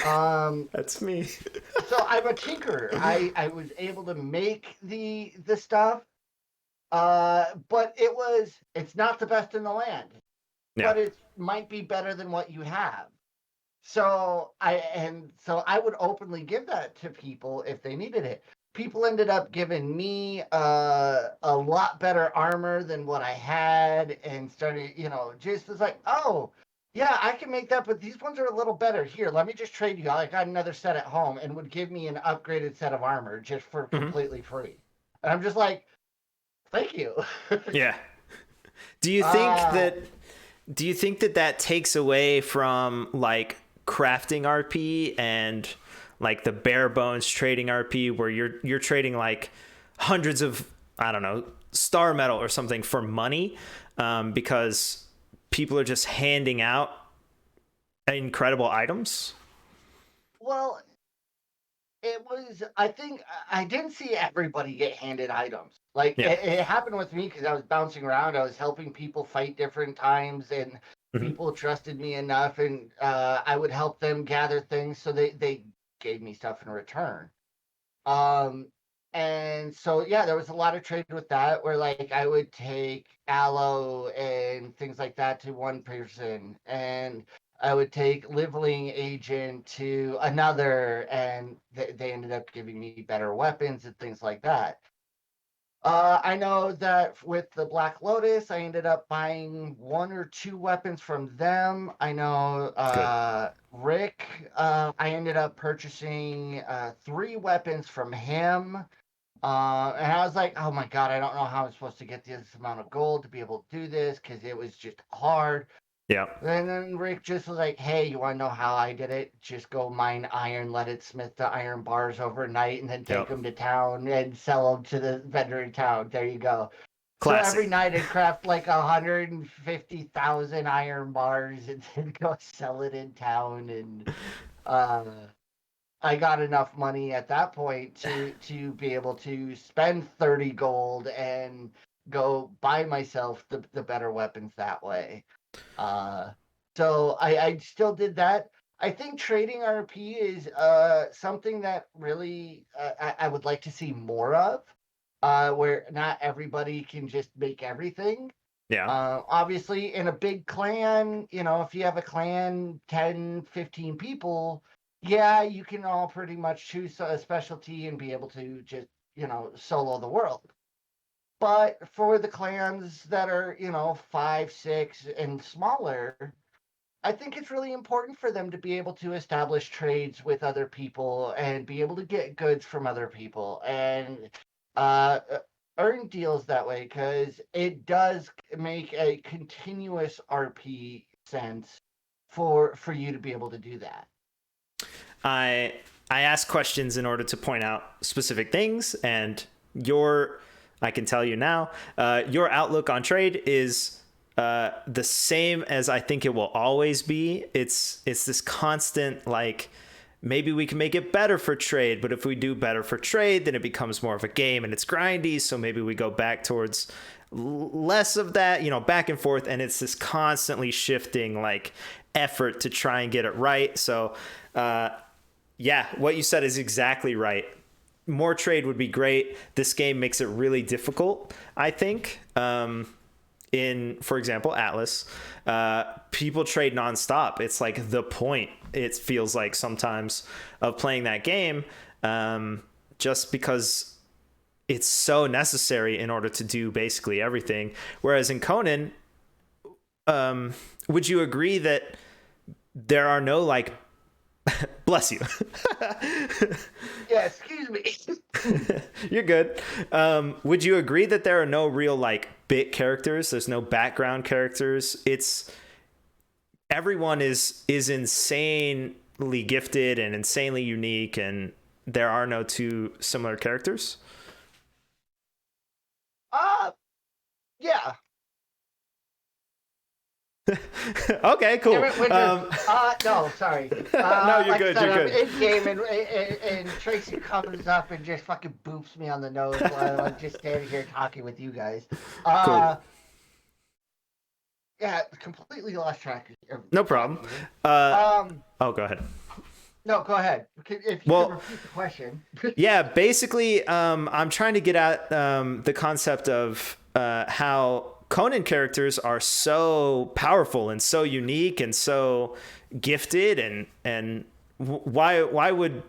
Um, That's me. so I'm a tinkerer. I was able to make the stuff, but it's not the best in the land, Yeah. but it might be better than what you have. So I would openly give that to people if they needed it. People ended up giving me a lot better armor than what I had, and started, just was like, oh, yeah, I can make that, but these ones are a little better. Here, let me just trade you. I got another set at home, and would give me an upgraded set of armor just for Hmm. completely free. And I'm just like, thank you. Yeah. Do you think uh, that that takes away from like crafting RP and like the bare bones trading RP where you're trading like hundreds of, I don't know, star metal or something for money, because people are just handing out incredible items? well, I think I didn't see everybody get handed items. Like Yeah. it happened with me because I was bouncing around. I was helping people fight different times, and Hmm. people trusted me enough, and I would help them gather things, so they gave me stuff in return. Um, and so yeah, there was a lot of trade with that, where like I would take aloe and things like that to one person, and I would take liveling agent to another, and they ended up giving me better weapons and things like that. I know that with the Black Lotus, I ended up buying one or two weapons from them. I know Good. Rick, I ended up purchasing three weapons from him. And I was like, oh my God, I don't know how I'm supposed to get this amount of gold to be able to do this because it was just hard. Yeah. And then Rick just was like, hey, you want to know how I did it? Just go mine iron, let it smith the iron bars overnight, and then take Yep. them to town and sell them to the vendor in town. There you go. So Classic. every night I'd craft like 150,000 iron bars and then go sell it in town. And uh, I got enough money at that point to be able to spend 30 gold and go buy myself the better weapons that way. Uh, so I still did that. I think trading RP is something that really I would like to see more of, where not everybody can just make everything. Yeah. Obviously, in a big clan, if you have a clan, 10, 15 people, yeah, you can all pretty much choose a specialty and be able to just, solo the world. But for the clans that are, 5, 6, and smaller, I think it's really important for them to be able to establish trades with other people and be able to get goods from other people and uh, uh, earn deals that way, because it does make a continuous RP sense for you to be able to do that. I I ask questions in order to point out specific things, and your I can tell you now, your outlook on trade is the same as I think it will always be. It's this constant like maybe we can make it better for trade, but if we do better for trade, then it becomes more of a game and it's grindy. So maybe we go back towards less of that, back and forth, and it's this constantly shifting like effort to try and get it right. So yeah, what you said is exactly right. More trade would be great. This game makes it really difficult, I think. In, for example, Atlas, people trade nonstop. It's like the point, it feels like sometimes, of playing that game, just because it's so necessary in order to do basically everything. Whereas in Conan, would you agree that there are no like bless you. Yeah, excuse me. You're good. Would you agree that there are no real like bit characters? There's no background characters. It's everyone is insanely gifted and insanely unique, and there are no two similar characters. uh, yeah. Okay, cool. No, sorry. No, you're Like I good. said, You're I'm good. in game, and Tracy comes up and just fucking boops me on the nose while I'm just standing here talking with you guys. Cool. Uh, yeah, completely lost track of No the problem. talk even. Uh, Um, oh, go ahead. no, go ahead. If you could Well, repeat the question. yeah, basically, I'm trying to get at the concept of how Conan characters are so powerful and so unique and so gifted, and why would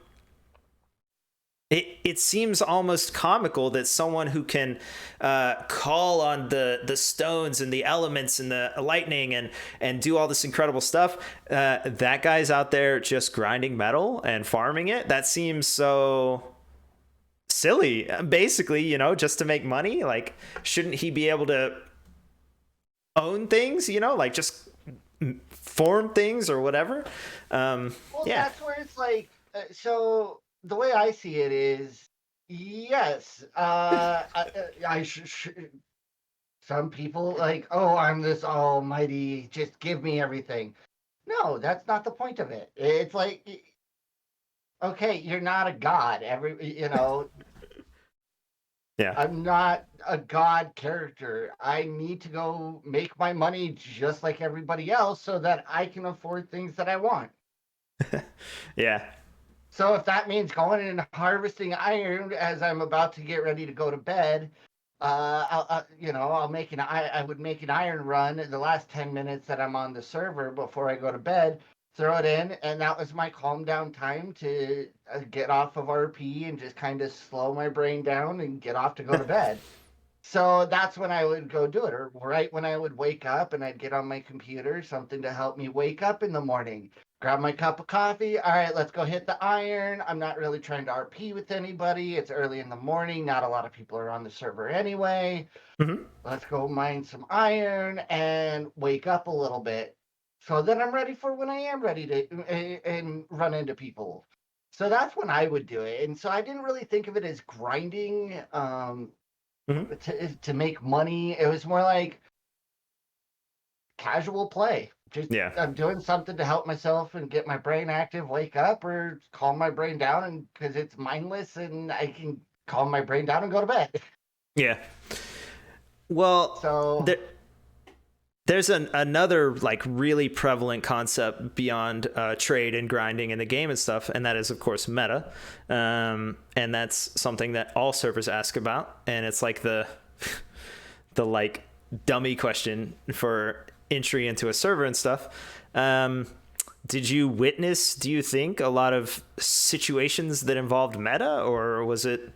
it seems almost comical that someone who can call on the stones and the elements and the lightning and do all this incredible stuff, that guy's out there just grinding metal and farming it. That seems so silly, basically, just to make money. Like, shouldn't he be able to own things, like just form things or whatever? Well, Yeah. that's where it's like, so the way I see it is, yes, some people like, oh, I'm this almighty, just give me everything. No, that's not the point of it. It's like, okay, you're not a god. Yeah. I'm not a god character. I need to go make my money just like everybody else so that I can afford things that I want. Yeah. So if that means going and harvesting iron as I'm about to get ready to go to bed, I'll make I would make an iron run in the last 10 minutes that I'm on the server before I go to bed, throw it in, and that was my calm down time to get off of RP and just kind of slow my brain down and get off to go to bed. So that's when I would go do it, or right when I would wake up and I'd get on my computer, something to help me wake up in the morning. Grab my cup of coffee. All right, let's go hit the iron. I'm not really trying to RP with anybody. It's early in the morning. Not a lot of people are on the server anyway. Hmm. Let's go mine some iron and wake up a little bit. So then I'm ready for when I am ready to and run into people. So that's when I would do it. And so I didn't really think of it as grinding. Hmm. To make money. It was more like casual play. Just Yeah. I'm doing something to help myself and get my brain active, wake up, or calm my brain down, and because it's mindless and I can calm my brain down and go to bed. Yeah. Well, So there's another like really prevalent concept beyond trade and grinding in the game and stuff, and that is of course meta, and that's something that all servers ask about, and it's like the like dummy question for entry into a server and stuff. Did you witness, do you think, a lot of situations that involved meta, or was it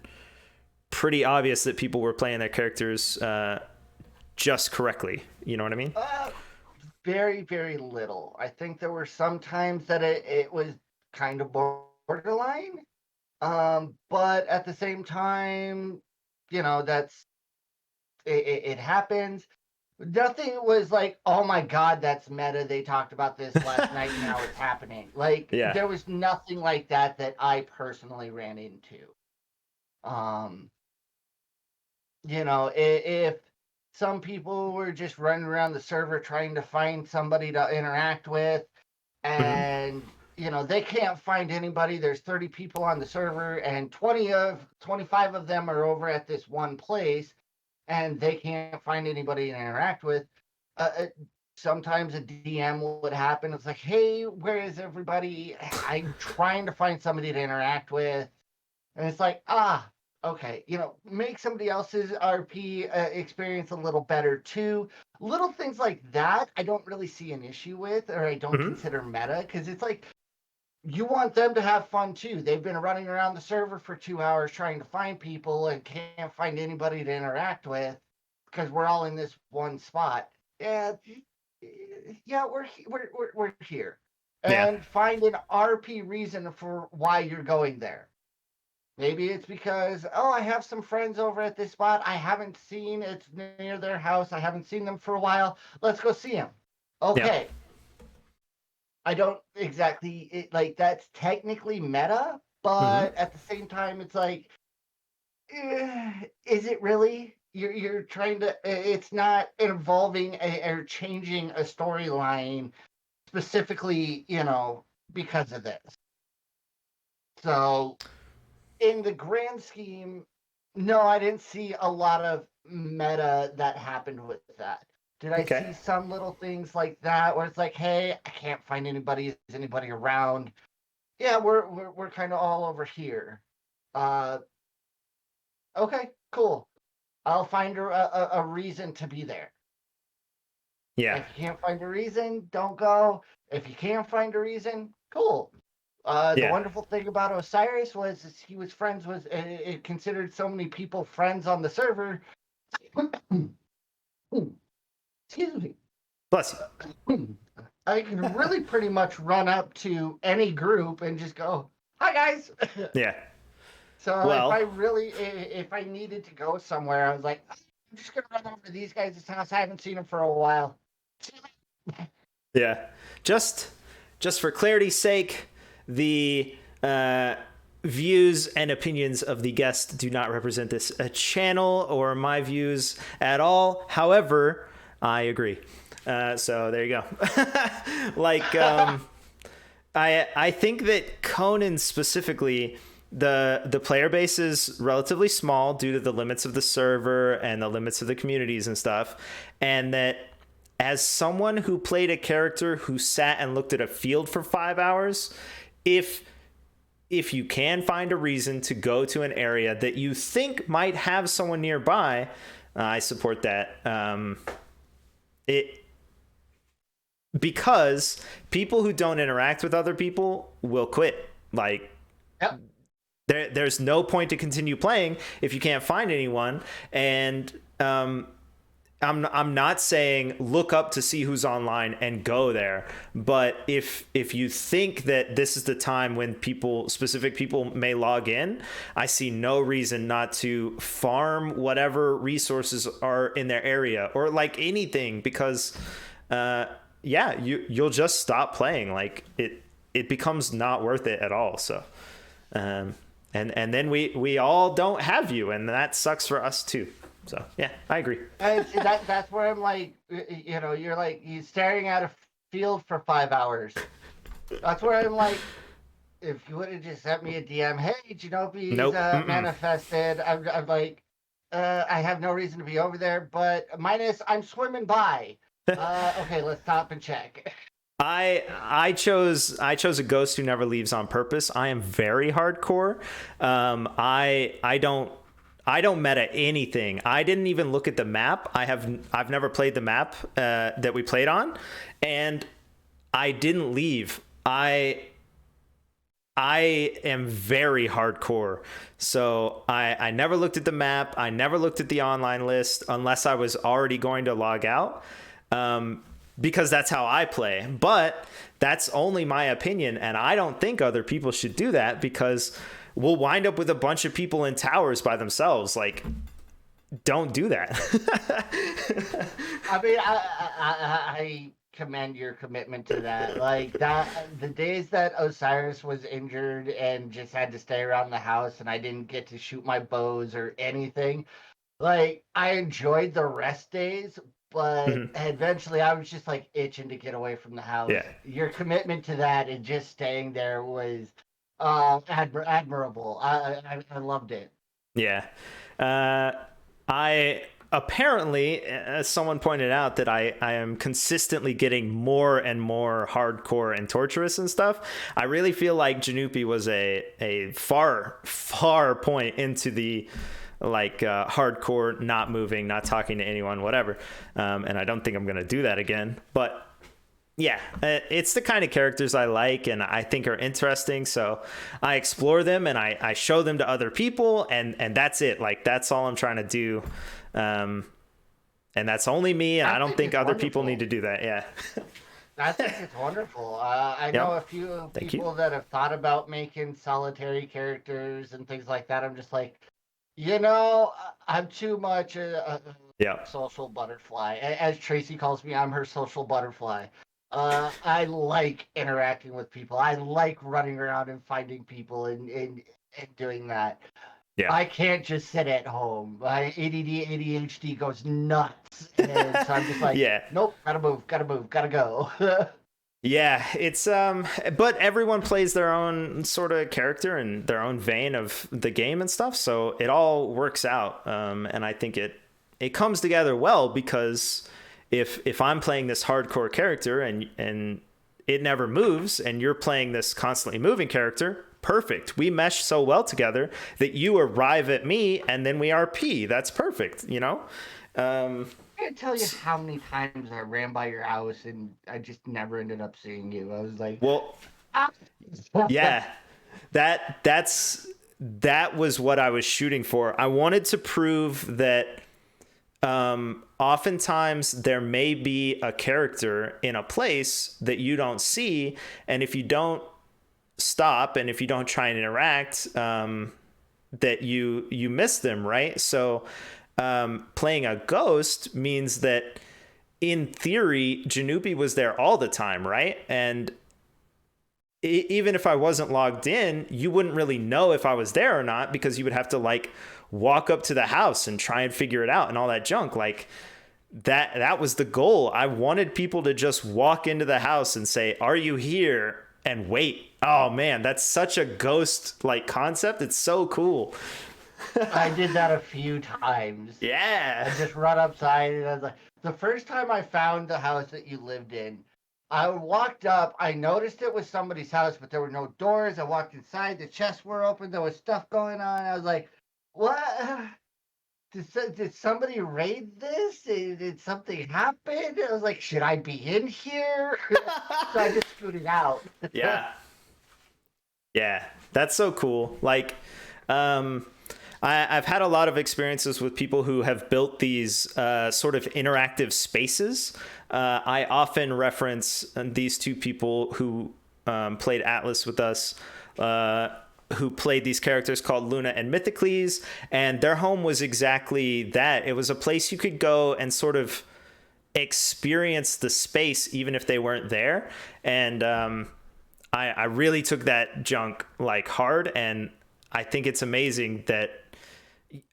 pretty obvious that people were playing their characters just correctly? You know what I mean? very, very little. I think there were some times that it was kind of borderline. But at the same time, that's it happens. Nothing was like, oh my god, that's meta. They talked about this last night and now it's happening. Like Yeah. there was nothing like that I personally ran into. Um, if some people were just running around the server trying to find somebody to interact with, Hmm. and they can't find anybody. There's 30 people on the server and 25 of them are over at this one place and they can't find anybody to interact with. Sometimes a DM would happen. It's like, hey, where is everybody? I'm trying to find somebody to interact with. And it's like, okay, make somebody else's RP experience a little better too. Little things like that, I don't really see an issue with, or I don't Hmm. consider meta, because it's like, you want them to have fun too. They've been running around the server for 2 hours trying to find people and can't find anybody to interact with because we're all in this one spot. Yeah, yeah, we're here, Yeah. and find an RP reason for why you're going there. Maybe it's because, oh, I have some friends over at this spot I haven't seen. It's near their house. I haven't seen them for a while. Let's go see them. Yeah. Okay, I don't exactly like that's technically meta, Hmm. but at the same time, it's like, is it really? you're trying to. It's not involving or changing a storyline specifically, because of this. So, in the grand scheme, no, I didn't see a lot of meta that happened with that. Did I Okay. see some little things like that where it's like, hey, I can't find anybody, is anybody around? Yeah, we're kind of all over here. Uh, okay, cool. I'll find a reason to be there. Yeah. If you can't find a reason, don't go. If you can't find a reason, cool. The Yeah. wonderful thing about Osiris was he was friends with, it considered so many people friends on the server. Excuse me. Bless you. I can really pretty much run up to any group and just go, "Hi guys." Yeah. So Well, if I needed to go somewhere, I was like, I'm just gonna run over to these guys' house. I haven't seen them for a while. yeah. Just for clarity's sake, the views and opinions of the guest do not represent this channel or my views at all. However, I agree. So there you go. Like, I think that Conan specifically, the player base is relatively small due to the limits of the server and the limits of the communities and stuff, and that as someone who played a character who sat and looked at a field for 5 hours, if you can find a reason to go to an area that you think might have someone nearby, I support that. It because people who don't interact with other people will quit. Like, Yep. there's no point to continue playing if you can't find anyone. And I'm not saying look up to see who's online and go there, but if you think that this is the time when specific people may log in, I see no reason not to farm whatever resources are in their area or like anything, because you'll just stop playing. Like it becomes not worth it at all. So and then we all don't have you, and that sucks for us too. So yeah, I agree. That's where I'm like, you're staring at a field for 5 hours. That's where I'm like, if you would have just sent me a DM, hey, Genope's Nope. manifested. I'm like, I have no reason to be over there, but minus I'm swimming by. Okay, let's stop and check. I chose a ghost who never leaves on purpose. I am very hardcore. I don't meta anything. I didn't even look at the map. I've never played the map that we played on, and I didn't leave. I am very hardcore. So I never looked at the map. I never looked at the online list unless I was already going to log out. Because that's how I play. But that's only my opinion, and I don't think other people should do that, because we'll wind up with a bunch of people in towers by themselves. Like, don't do that. I mean, I commend your commitment to that. Like that, the days that Osiris was injured and just had to stay around the house, and I didn't get to shoot my bows or anything. Like, I enjoyed the rest days, but eventually I was just like itching to get away from the house. Yeah. Your commitment to that and just staying there was admirable. I loved it. Yeah. I apparently, as someone pointed out, that I am consistently getting more and more hardcore and torturous and stuff. I really feel like Genope was a far point into the hardcore, not moving, not talking to anyone, whatever. And I don't think I'm going to do that again. But yeah, it's the kind of characters I like and I think are interesting. So I explore them and I show them to other people, and that's it. Like, that's all I'm trying to do. And that's only me. And I don't think other people need to do that. Yeah. I think it's wonderful. I know a few people that have thought about making solitary characters and things like that. I'm just like, I'm too much a social butterfly. As Tracy calls me, I'm her social butterfly. I like interacting with people. I like running around and finding people and doing that. Yeah. I can't just sit at home. My ADD, ADHD goes nuts. And so I'm just like, Yeah. nope, gotta move, gotta move, gotta go. Yeah, it's but everyone plays their own sort of character and their own vein of the game and stuff, so it all works out. And I think it comes together well because if I'm playing this hardcore character and it never moves and you're playing this constantly moving character, perfect. We mesh so well together that you arrive at me and then we RP. That's perfect, you know? Um I can't tell you how many times I ran by your house and I just never ended up seeing you. I was like, well, ah. yeah. That was what I was shooting for. I wanted to prove that oftentimes there may be a character in a place that you don't see, and if you don't stop and if you don't try and interact, that you miss them, right? So playing a ghost means that in theory Janupi was there all the time, right? And even if I wasn't logged in, you wouldn't really know if I was there or not because you would have to like walk up to the house and try and figure it out and all that junk. Like that was the goal. I wanted people to just walk into the house and say, "Are you here?" and wait. Oh man, that's such a ghost like concept. It's so cool. I did that a few times. Yeah. I just run upside and I was like, the first time I found the house that you lived in, I walked up, I noticed it was somebody's house, but there were no doors. I walked inside, the chests were open, there was stuff going on. I was like, what? Did somebody raid this? Did something happen? I was like, should I be in here? So I just scooted out. Yeah. Yeah. That's so cool. Like, um, I've had a lot of experiences with people who have built these sort of interactive spaces. I often reference these two people who played Atlas with us, who played these characters called Luna and Mythocles, and their home was exactly that. It was a place you could go and sort of experience the space even if they weren't there. And I really took that junk like hard, and I think it's amazing that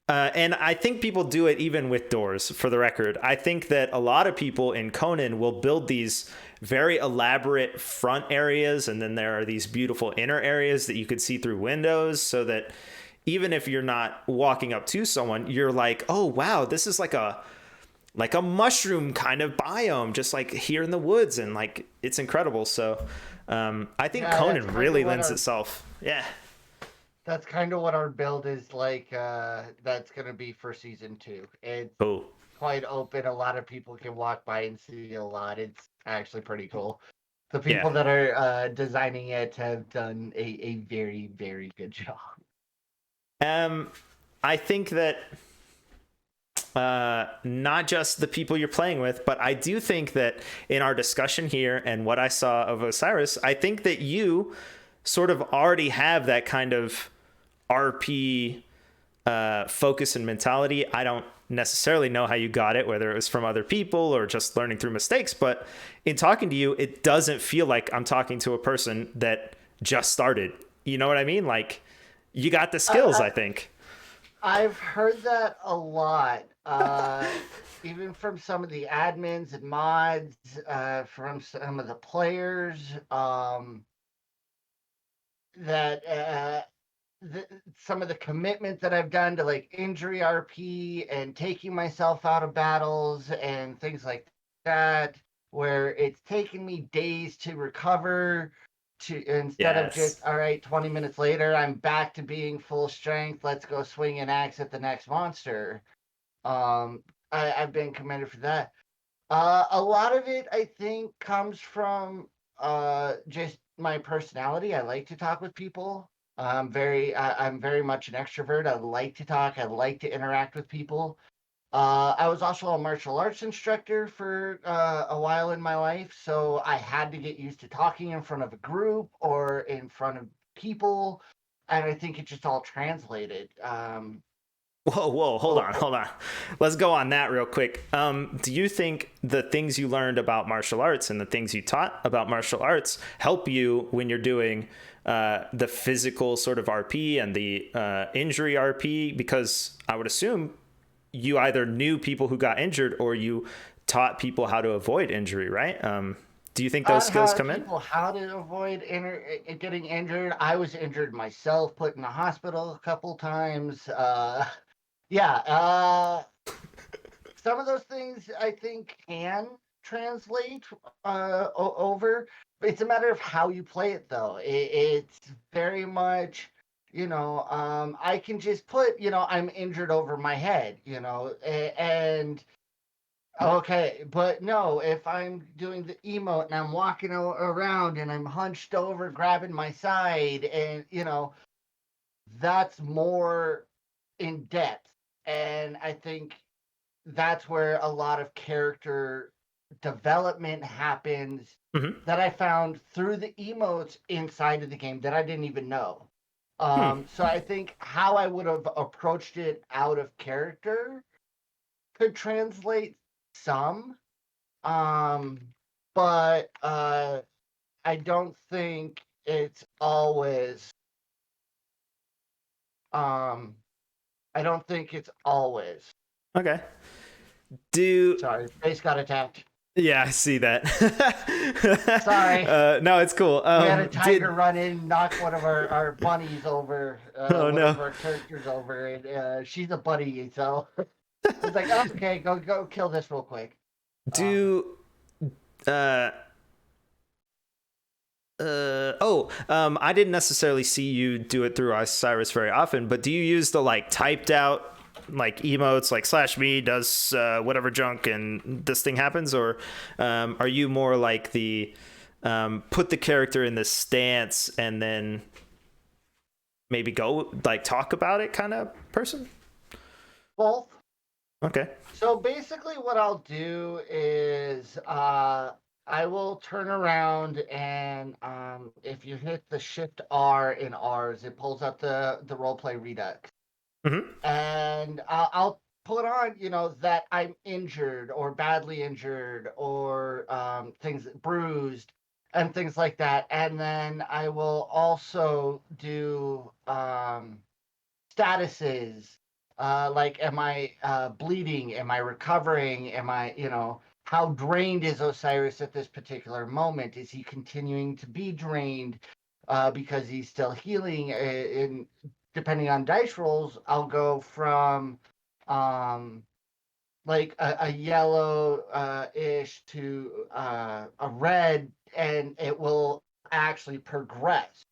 and I think people do it even with doors, for the record. I think that a lot of people in Conan will build these very elaborate front areas, and then there are these beautiful inner areas that you could see through windows, so that even if you're not walking up to someone, you're like, oh, wow, this is like a mushroom kind of biome, just like here in the woods. And like, it's incredible. So I think Yeah, Conan really lends itself. Yeah. that's kind of what our build is like. That's gonna be for season 2. It's Cool. quite open. A lot of people can walk by and see a lot. It's actually pretty cool. The Yeah. people that are designing it have done a very, very good job. I think that not just the people you're playing with, but I do think that in our discussion here and what I saw of Osiris, I think that you sort of already have that kind of RP focus and mentality. I don't necessarily know how you got it, whether it was from other people or just learning through mistakes, but in talking to you, it doesn't feel like I'm talking to a person that just started. You know what I mean? Like, you got the skills, I think. I've heard that a lot, even from some of the admins and mods, from some of the players, that some of the commitment that I've done to like injury RP and taking myself out of battles and things like that, where it's taken me days to recover to instead of just Yes. all right, 20 minutes later I'm back to being full strength, let's go swing an axe at the next monster. I've been commended for that. A lot of it I think comes from just my personality. I like to talk with people. I'm very much an extrovert. I like to talk. I like to interact with people. I was also a martial arts instructor for a while in my life, so I had to get used to talking in front of a group or in front of people, and I think it just all translated. Whoa, hold on. Let's go on that real quick. Do you think the things you learned about martial arts and the things you taught about martial arts help you when you're doing the physical sort of RP and the injury RP? Because I would assume you either knew people who got injured or you taught people how to avoid injury, right? Do you think those skills How come in? people how to avoid getting injured. I was injured myself, put in the hospital a couple times. Yeah, some of those things I think can translate over. It's a matter of how you play it, though. It's very much, I can just put, I'm injured over my head, and okay, but no, if I'm doing the emote and I'm walking around and I'm hunched over, grabbing my side, and that's more in depth. And I think that's where a lot of character development happens Mm-hmm. that I found through the emotes inside of the game that I didn't even know. Hmm. So I think how I would have approached it out of character could translate some, um, but I don't think it's always. Um, I don't think it's always. Okay. Do Sorry, base got attacked. Yeah, I see that. Sorry. No, it's cool. We had a tiger Did run in, knock one of our bunnies over, Oh one of no. our characters over, and she's a bunny, so I was like, oh, okay, go kill this real quick. Um, Do uh I didn't necessarily see you do it through Osiris very often, but do you use the like typed out like emotes like slash me does whatever junk and this thing happens, or are you more like the put the character in this stance and then maybe go like talk about it kind of person? both. Okay. So basically, what I'll do is I will turn around and if you hit the Shift R in R's, it pulls up the roleplay Redux, Mm-hmm. and I'll put on that I'm injured or badly injured or things bruised and things like that, and then I will also do statuses, like am I bleeding, am I recovering, am I how drained is Osiris at this particular moment, is he continuing to be drained because he's still healing, in depending on dice rolls I'll go from um like a yellow ish to a red, and it will actually progress.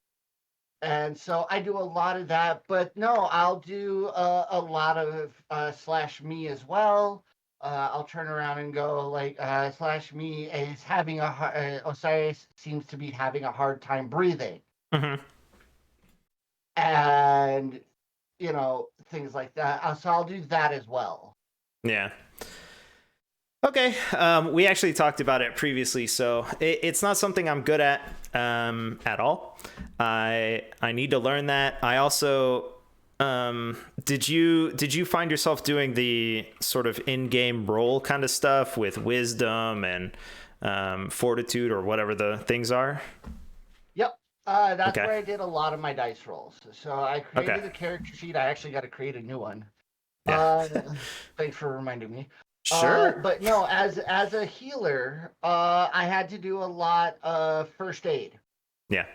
And so I do a lot of that, but no, I'll do a lot of slash me as well. I'll turn around and go like slash me is having Osiris seems to be having a hard time breathing, Mm-hmm. and things like that. So I'll do that as well. Yeah. Okay. We actually talked about it previously, so it's not something I'm good at all. I need to learn that. I also did you find yourself doing the sort of in-game role kind of stuff with wisdom and fortitude or whatever the things are? Yep. That's Okay. where I did a lot of my dice rolls. So I Okay. created a character sheet. I actually got to create a new one. Yeah. Uh, Thanks for reminding me. Sure. But no, as a healer, I had to do a lot of first aid, Yeah.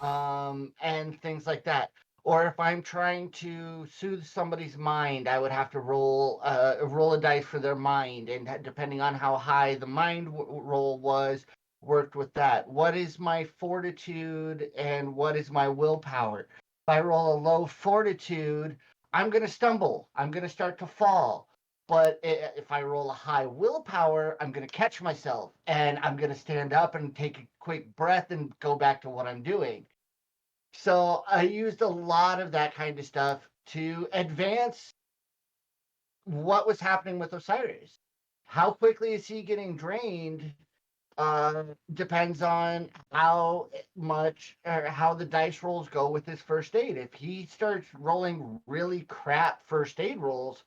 and things like that. Or if I'm trying to soothe somebody's mind, I would have to roll a dice for their mind, and depending on how high the mind roll was, worked with that. What is my fortitude and what is my willpower? If I roll a low fortitude, I'm going to stumble. I'm going to start to fall. But if I roll a high willpower, I'm going to catch myself and I'm going to stand up and take a quick breath and go back to what I'm doing. So I used a lot of that kind of stuff to advance what was happening with Osiris. How quickly is he getting drained? Depends on how much or how the dice rolls go with his first aid. If he starts rolling really crap first aid rolls,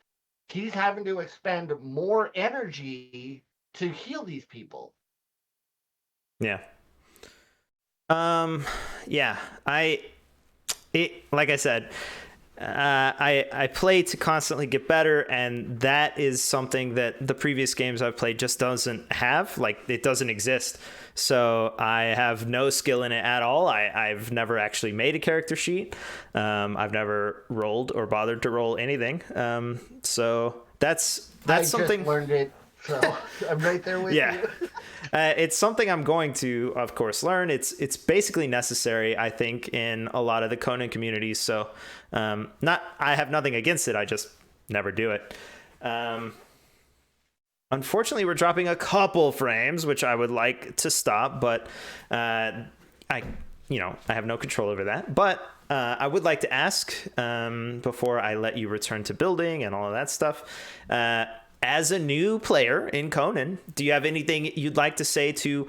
he's having to expend more energy to heal these people. Yeah. Yeah. Like I said, I play to constantly get better, and that is something that the previous games I've played just doesn't have. Like, it doesn't exist. So I have no skill in it at all. I've never actually made a character sheet. I've never rolled or bothered to roll anything. So that's I something. just learned it, so I'm right there with Yeah. you. It's something I'm going to, of course, learn. It's basically necessary, I think, in a lot of the Conan communities. So, I have nothing against it. I just never do it. Unfortunately, we're dropping a couple frames, which I would like to stop, but I have no control over that. But I would like to ask, before I let you return to building and all of that stuff, as a new player in Conan, do you have anything you'd like to say to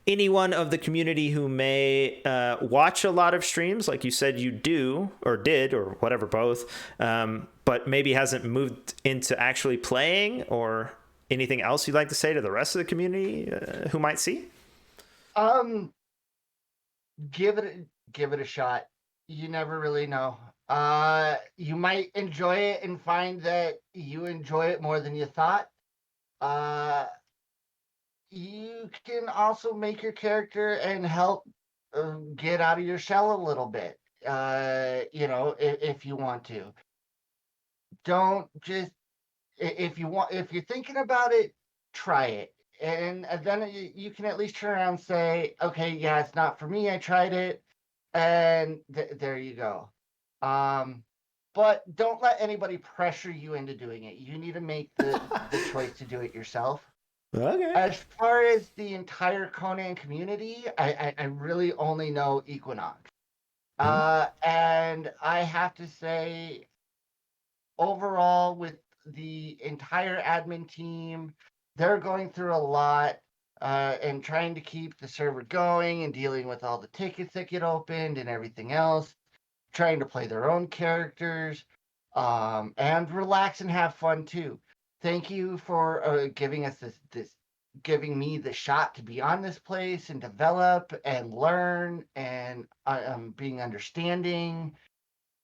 anyone of the community who may watch a lot of streams, like you said you do, or did, or whatever, both, but maybe hasn't moved into actually playing, or anything else you'd like to say to the rest of the community who might see? Um, give it a shot. You never really know. You might enjoy it and find that you enjoy it more than you thought. Uh, you can also make your character and help get out of your shell a little bit. If you want to. Don't just if you're thinking about it, try it, and then you can at least turn around and say, okay, yeah, it's not for me. I tried it, and there you go. Um, but don't let anybody pressure you into doing it. You need to make the choice to do it yourself. Okay. As far as the entire Conan community, I really only know Equinox. Mm-hmm. And I have to say, overall, with the entire admin team, they're going through a lot and trying to keep the server going and dealing with all the tickets that get opened and everything else, trying to play their own characters and relax and have fun too. Thank you for giving us this giving me the shot to be on this place and develop and learn and being understanding.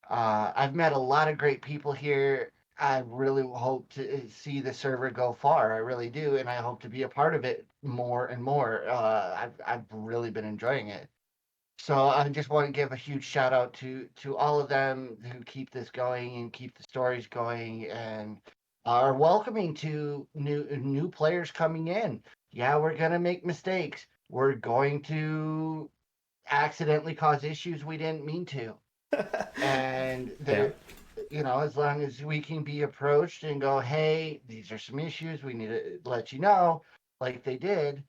I've met a lot of great people here. I really hope to see the server go far. I really do, and I hope to be a part of it more and more. I've really been enjoying it. So I just want to give a huge shout out to all of them who keep this going and keep the stories going and are welcoming to new players coming in. Yeah, we're gonna make mistakes. We're going to accidentally cause issues we didn't mean to. And Yeah. there, as long as we can be approached and go, hey, these are some issues, we need to let you know, like they did.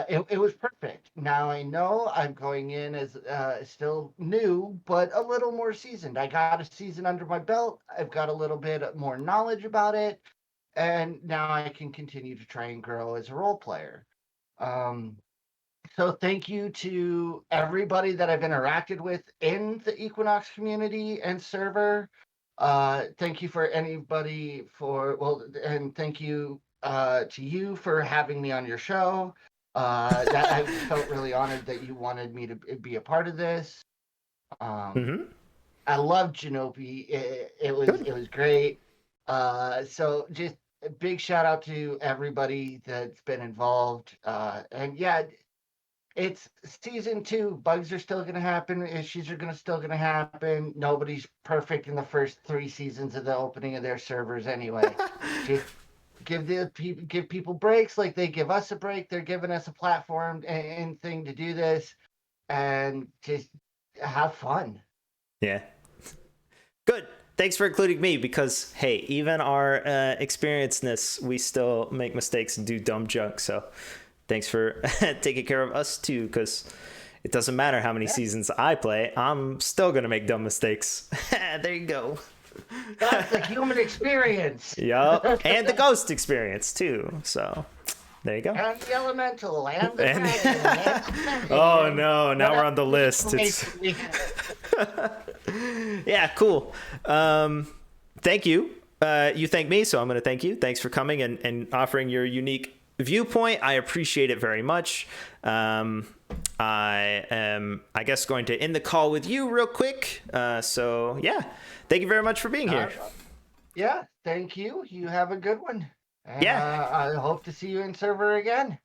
It was perfect. Now I know I'm going in as still new, but a little more seasoned. I got a season under my belt. I've got a little bit more knowledge about it, and now I can continue to try and grow as a role player. Um, so thank you to everybody that I've interacted with in the Equinox community and server. Thank you for anybody and thank you to you for having me on your show. That I felt really honored that you wanted me to be a part of this. Um, Mm-hmm. I loved Genope. Good. It was great. So just a big shout out to everybody that's been involved. And yeah, it's season two. Bugs are still going to happen. Issues are still going to happen. Nobody's perfect in the first 3 seasons of the opening of their servers anyway. Just give people breaks like they give us a break. They're giving us a platform and thing to do this, and just have fun. Yeah. Good. Thanks for including me, because hey, even our experiencedness, we still make mistakes and do dumb junk. So thanks for taking care of us too, because it doesn't matter how many seasons I play, I'm still gonna make dumb mistakes. There you go. That's the human experience. Yup. And the ghost experience too. So There you go. And the elemental, and the And- dragon. Oh no, now we're on the list. Yeah, cool. Thank you. You thank me, so I'm going to thank you. Thanks for coming and offering your unique viewpoint. I appreciate it very much. I am, I guess, going to end the call with you real quick. So yeah, thank you very much for being here. Yeah, thank you. You have a good one. And, Yeah. I hope to see you in server again.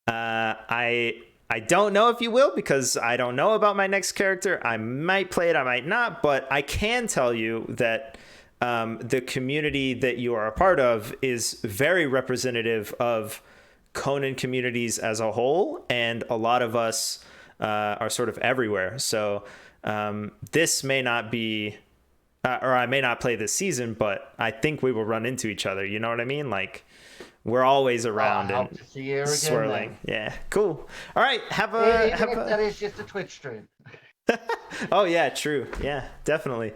I don't know if you will, because I don't know about my next character. I might play it, I might not, but I can tell you that the community that you are a part of is very representative of Conan communities as a whole, and a lot of us are sort of everywhere. So this may not be, or I may not play this season, but I think we will run into each other. You know what I mean? Like, we're always around I hope and to see you again, swirling. then. Yeah, cool. All right, That is just a Twitch stream. Oh yeah, true. Yeah, definitely.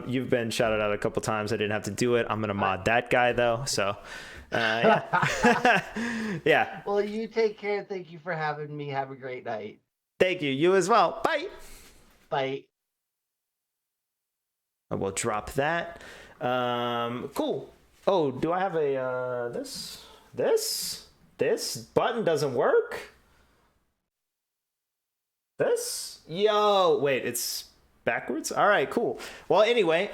You've been shouted out a couple times. I didn't have to do it. I'm gonna mod that guy though. So yeah. Yeah. Well, you take care. Thank you for having me. Have a great night. Thank you. You as well. Bye. Bye. We'll drop that. Cool. Oh, do I have a this button doesn't work? This? Yo, wait, it's backwards? All right, cool. Well, anyway,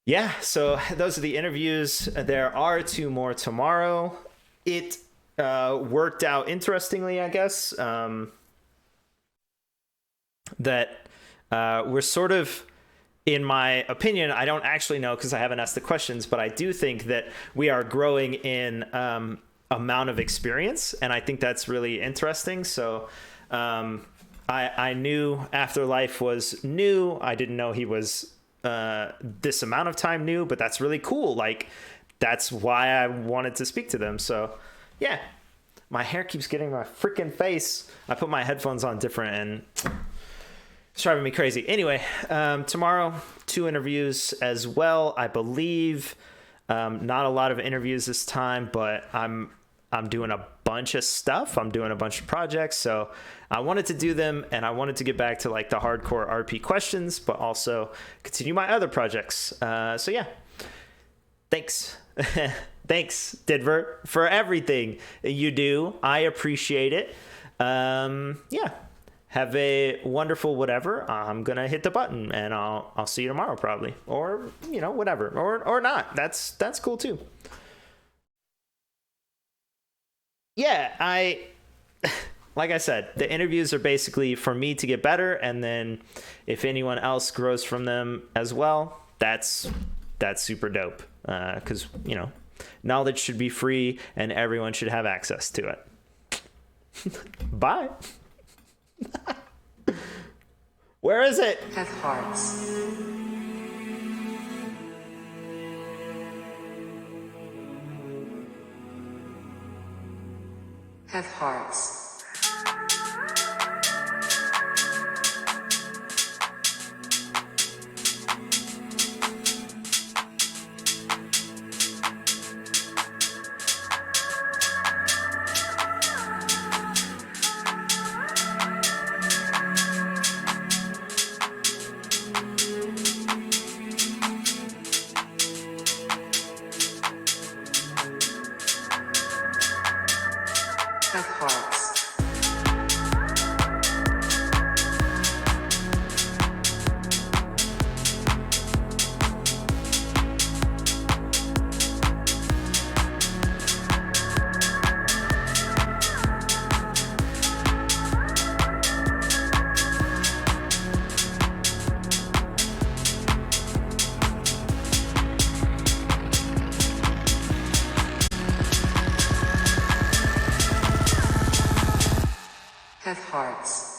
yeah, so those are the interviews. There are 2 more tomorrow. It worked out interestingly, I guess, that we're sort of, in my opinion, I don't actually know because I haven't asked the questions, but I do think that we are growing in amount of experience, and I think that's really interesting. So I knew Afterlife was new. I didn't know he was this amount of time new, but that's really cool. Like, that's why I wanted to speak to them. So yeah, my hair keeps getting in my freaking face. I put my headphones on different and it's driving me crazy. Anyway, tomorrow, 2 interviews as well, I believe. Not a lot of interviews this time, but I'm doing a bunch of stuff. I'm doing a bunch of projects. So I wanted to do them, and I wanted to get back to like the hardcore RP questions, but also continue my other projects. So yeah, thanks. Thanks, Didver, for everything you do. I appreciate it. Yeah. Have a wonderful whatever. I'm gonna hit the button and I'll see you tomorrow probably, or you know, whatever, or not. That's cool too. Yeah, like I said, the interviews are basically for me to get better, and then if anyone else grows from them as well, that's super dope. Because you know, knowledge should be free and everyone should have access to it. Bye. Where is it? Have hearts. Have hearts. Have hearts. Have hearts.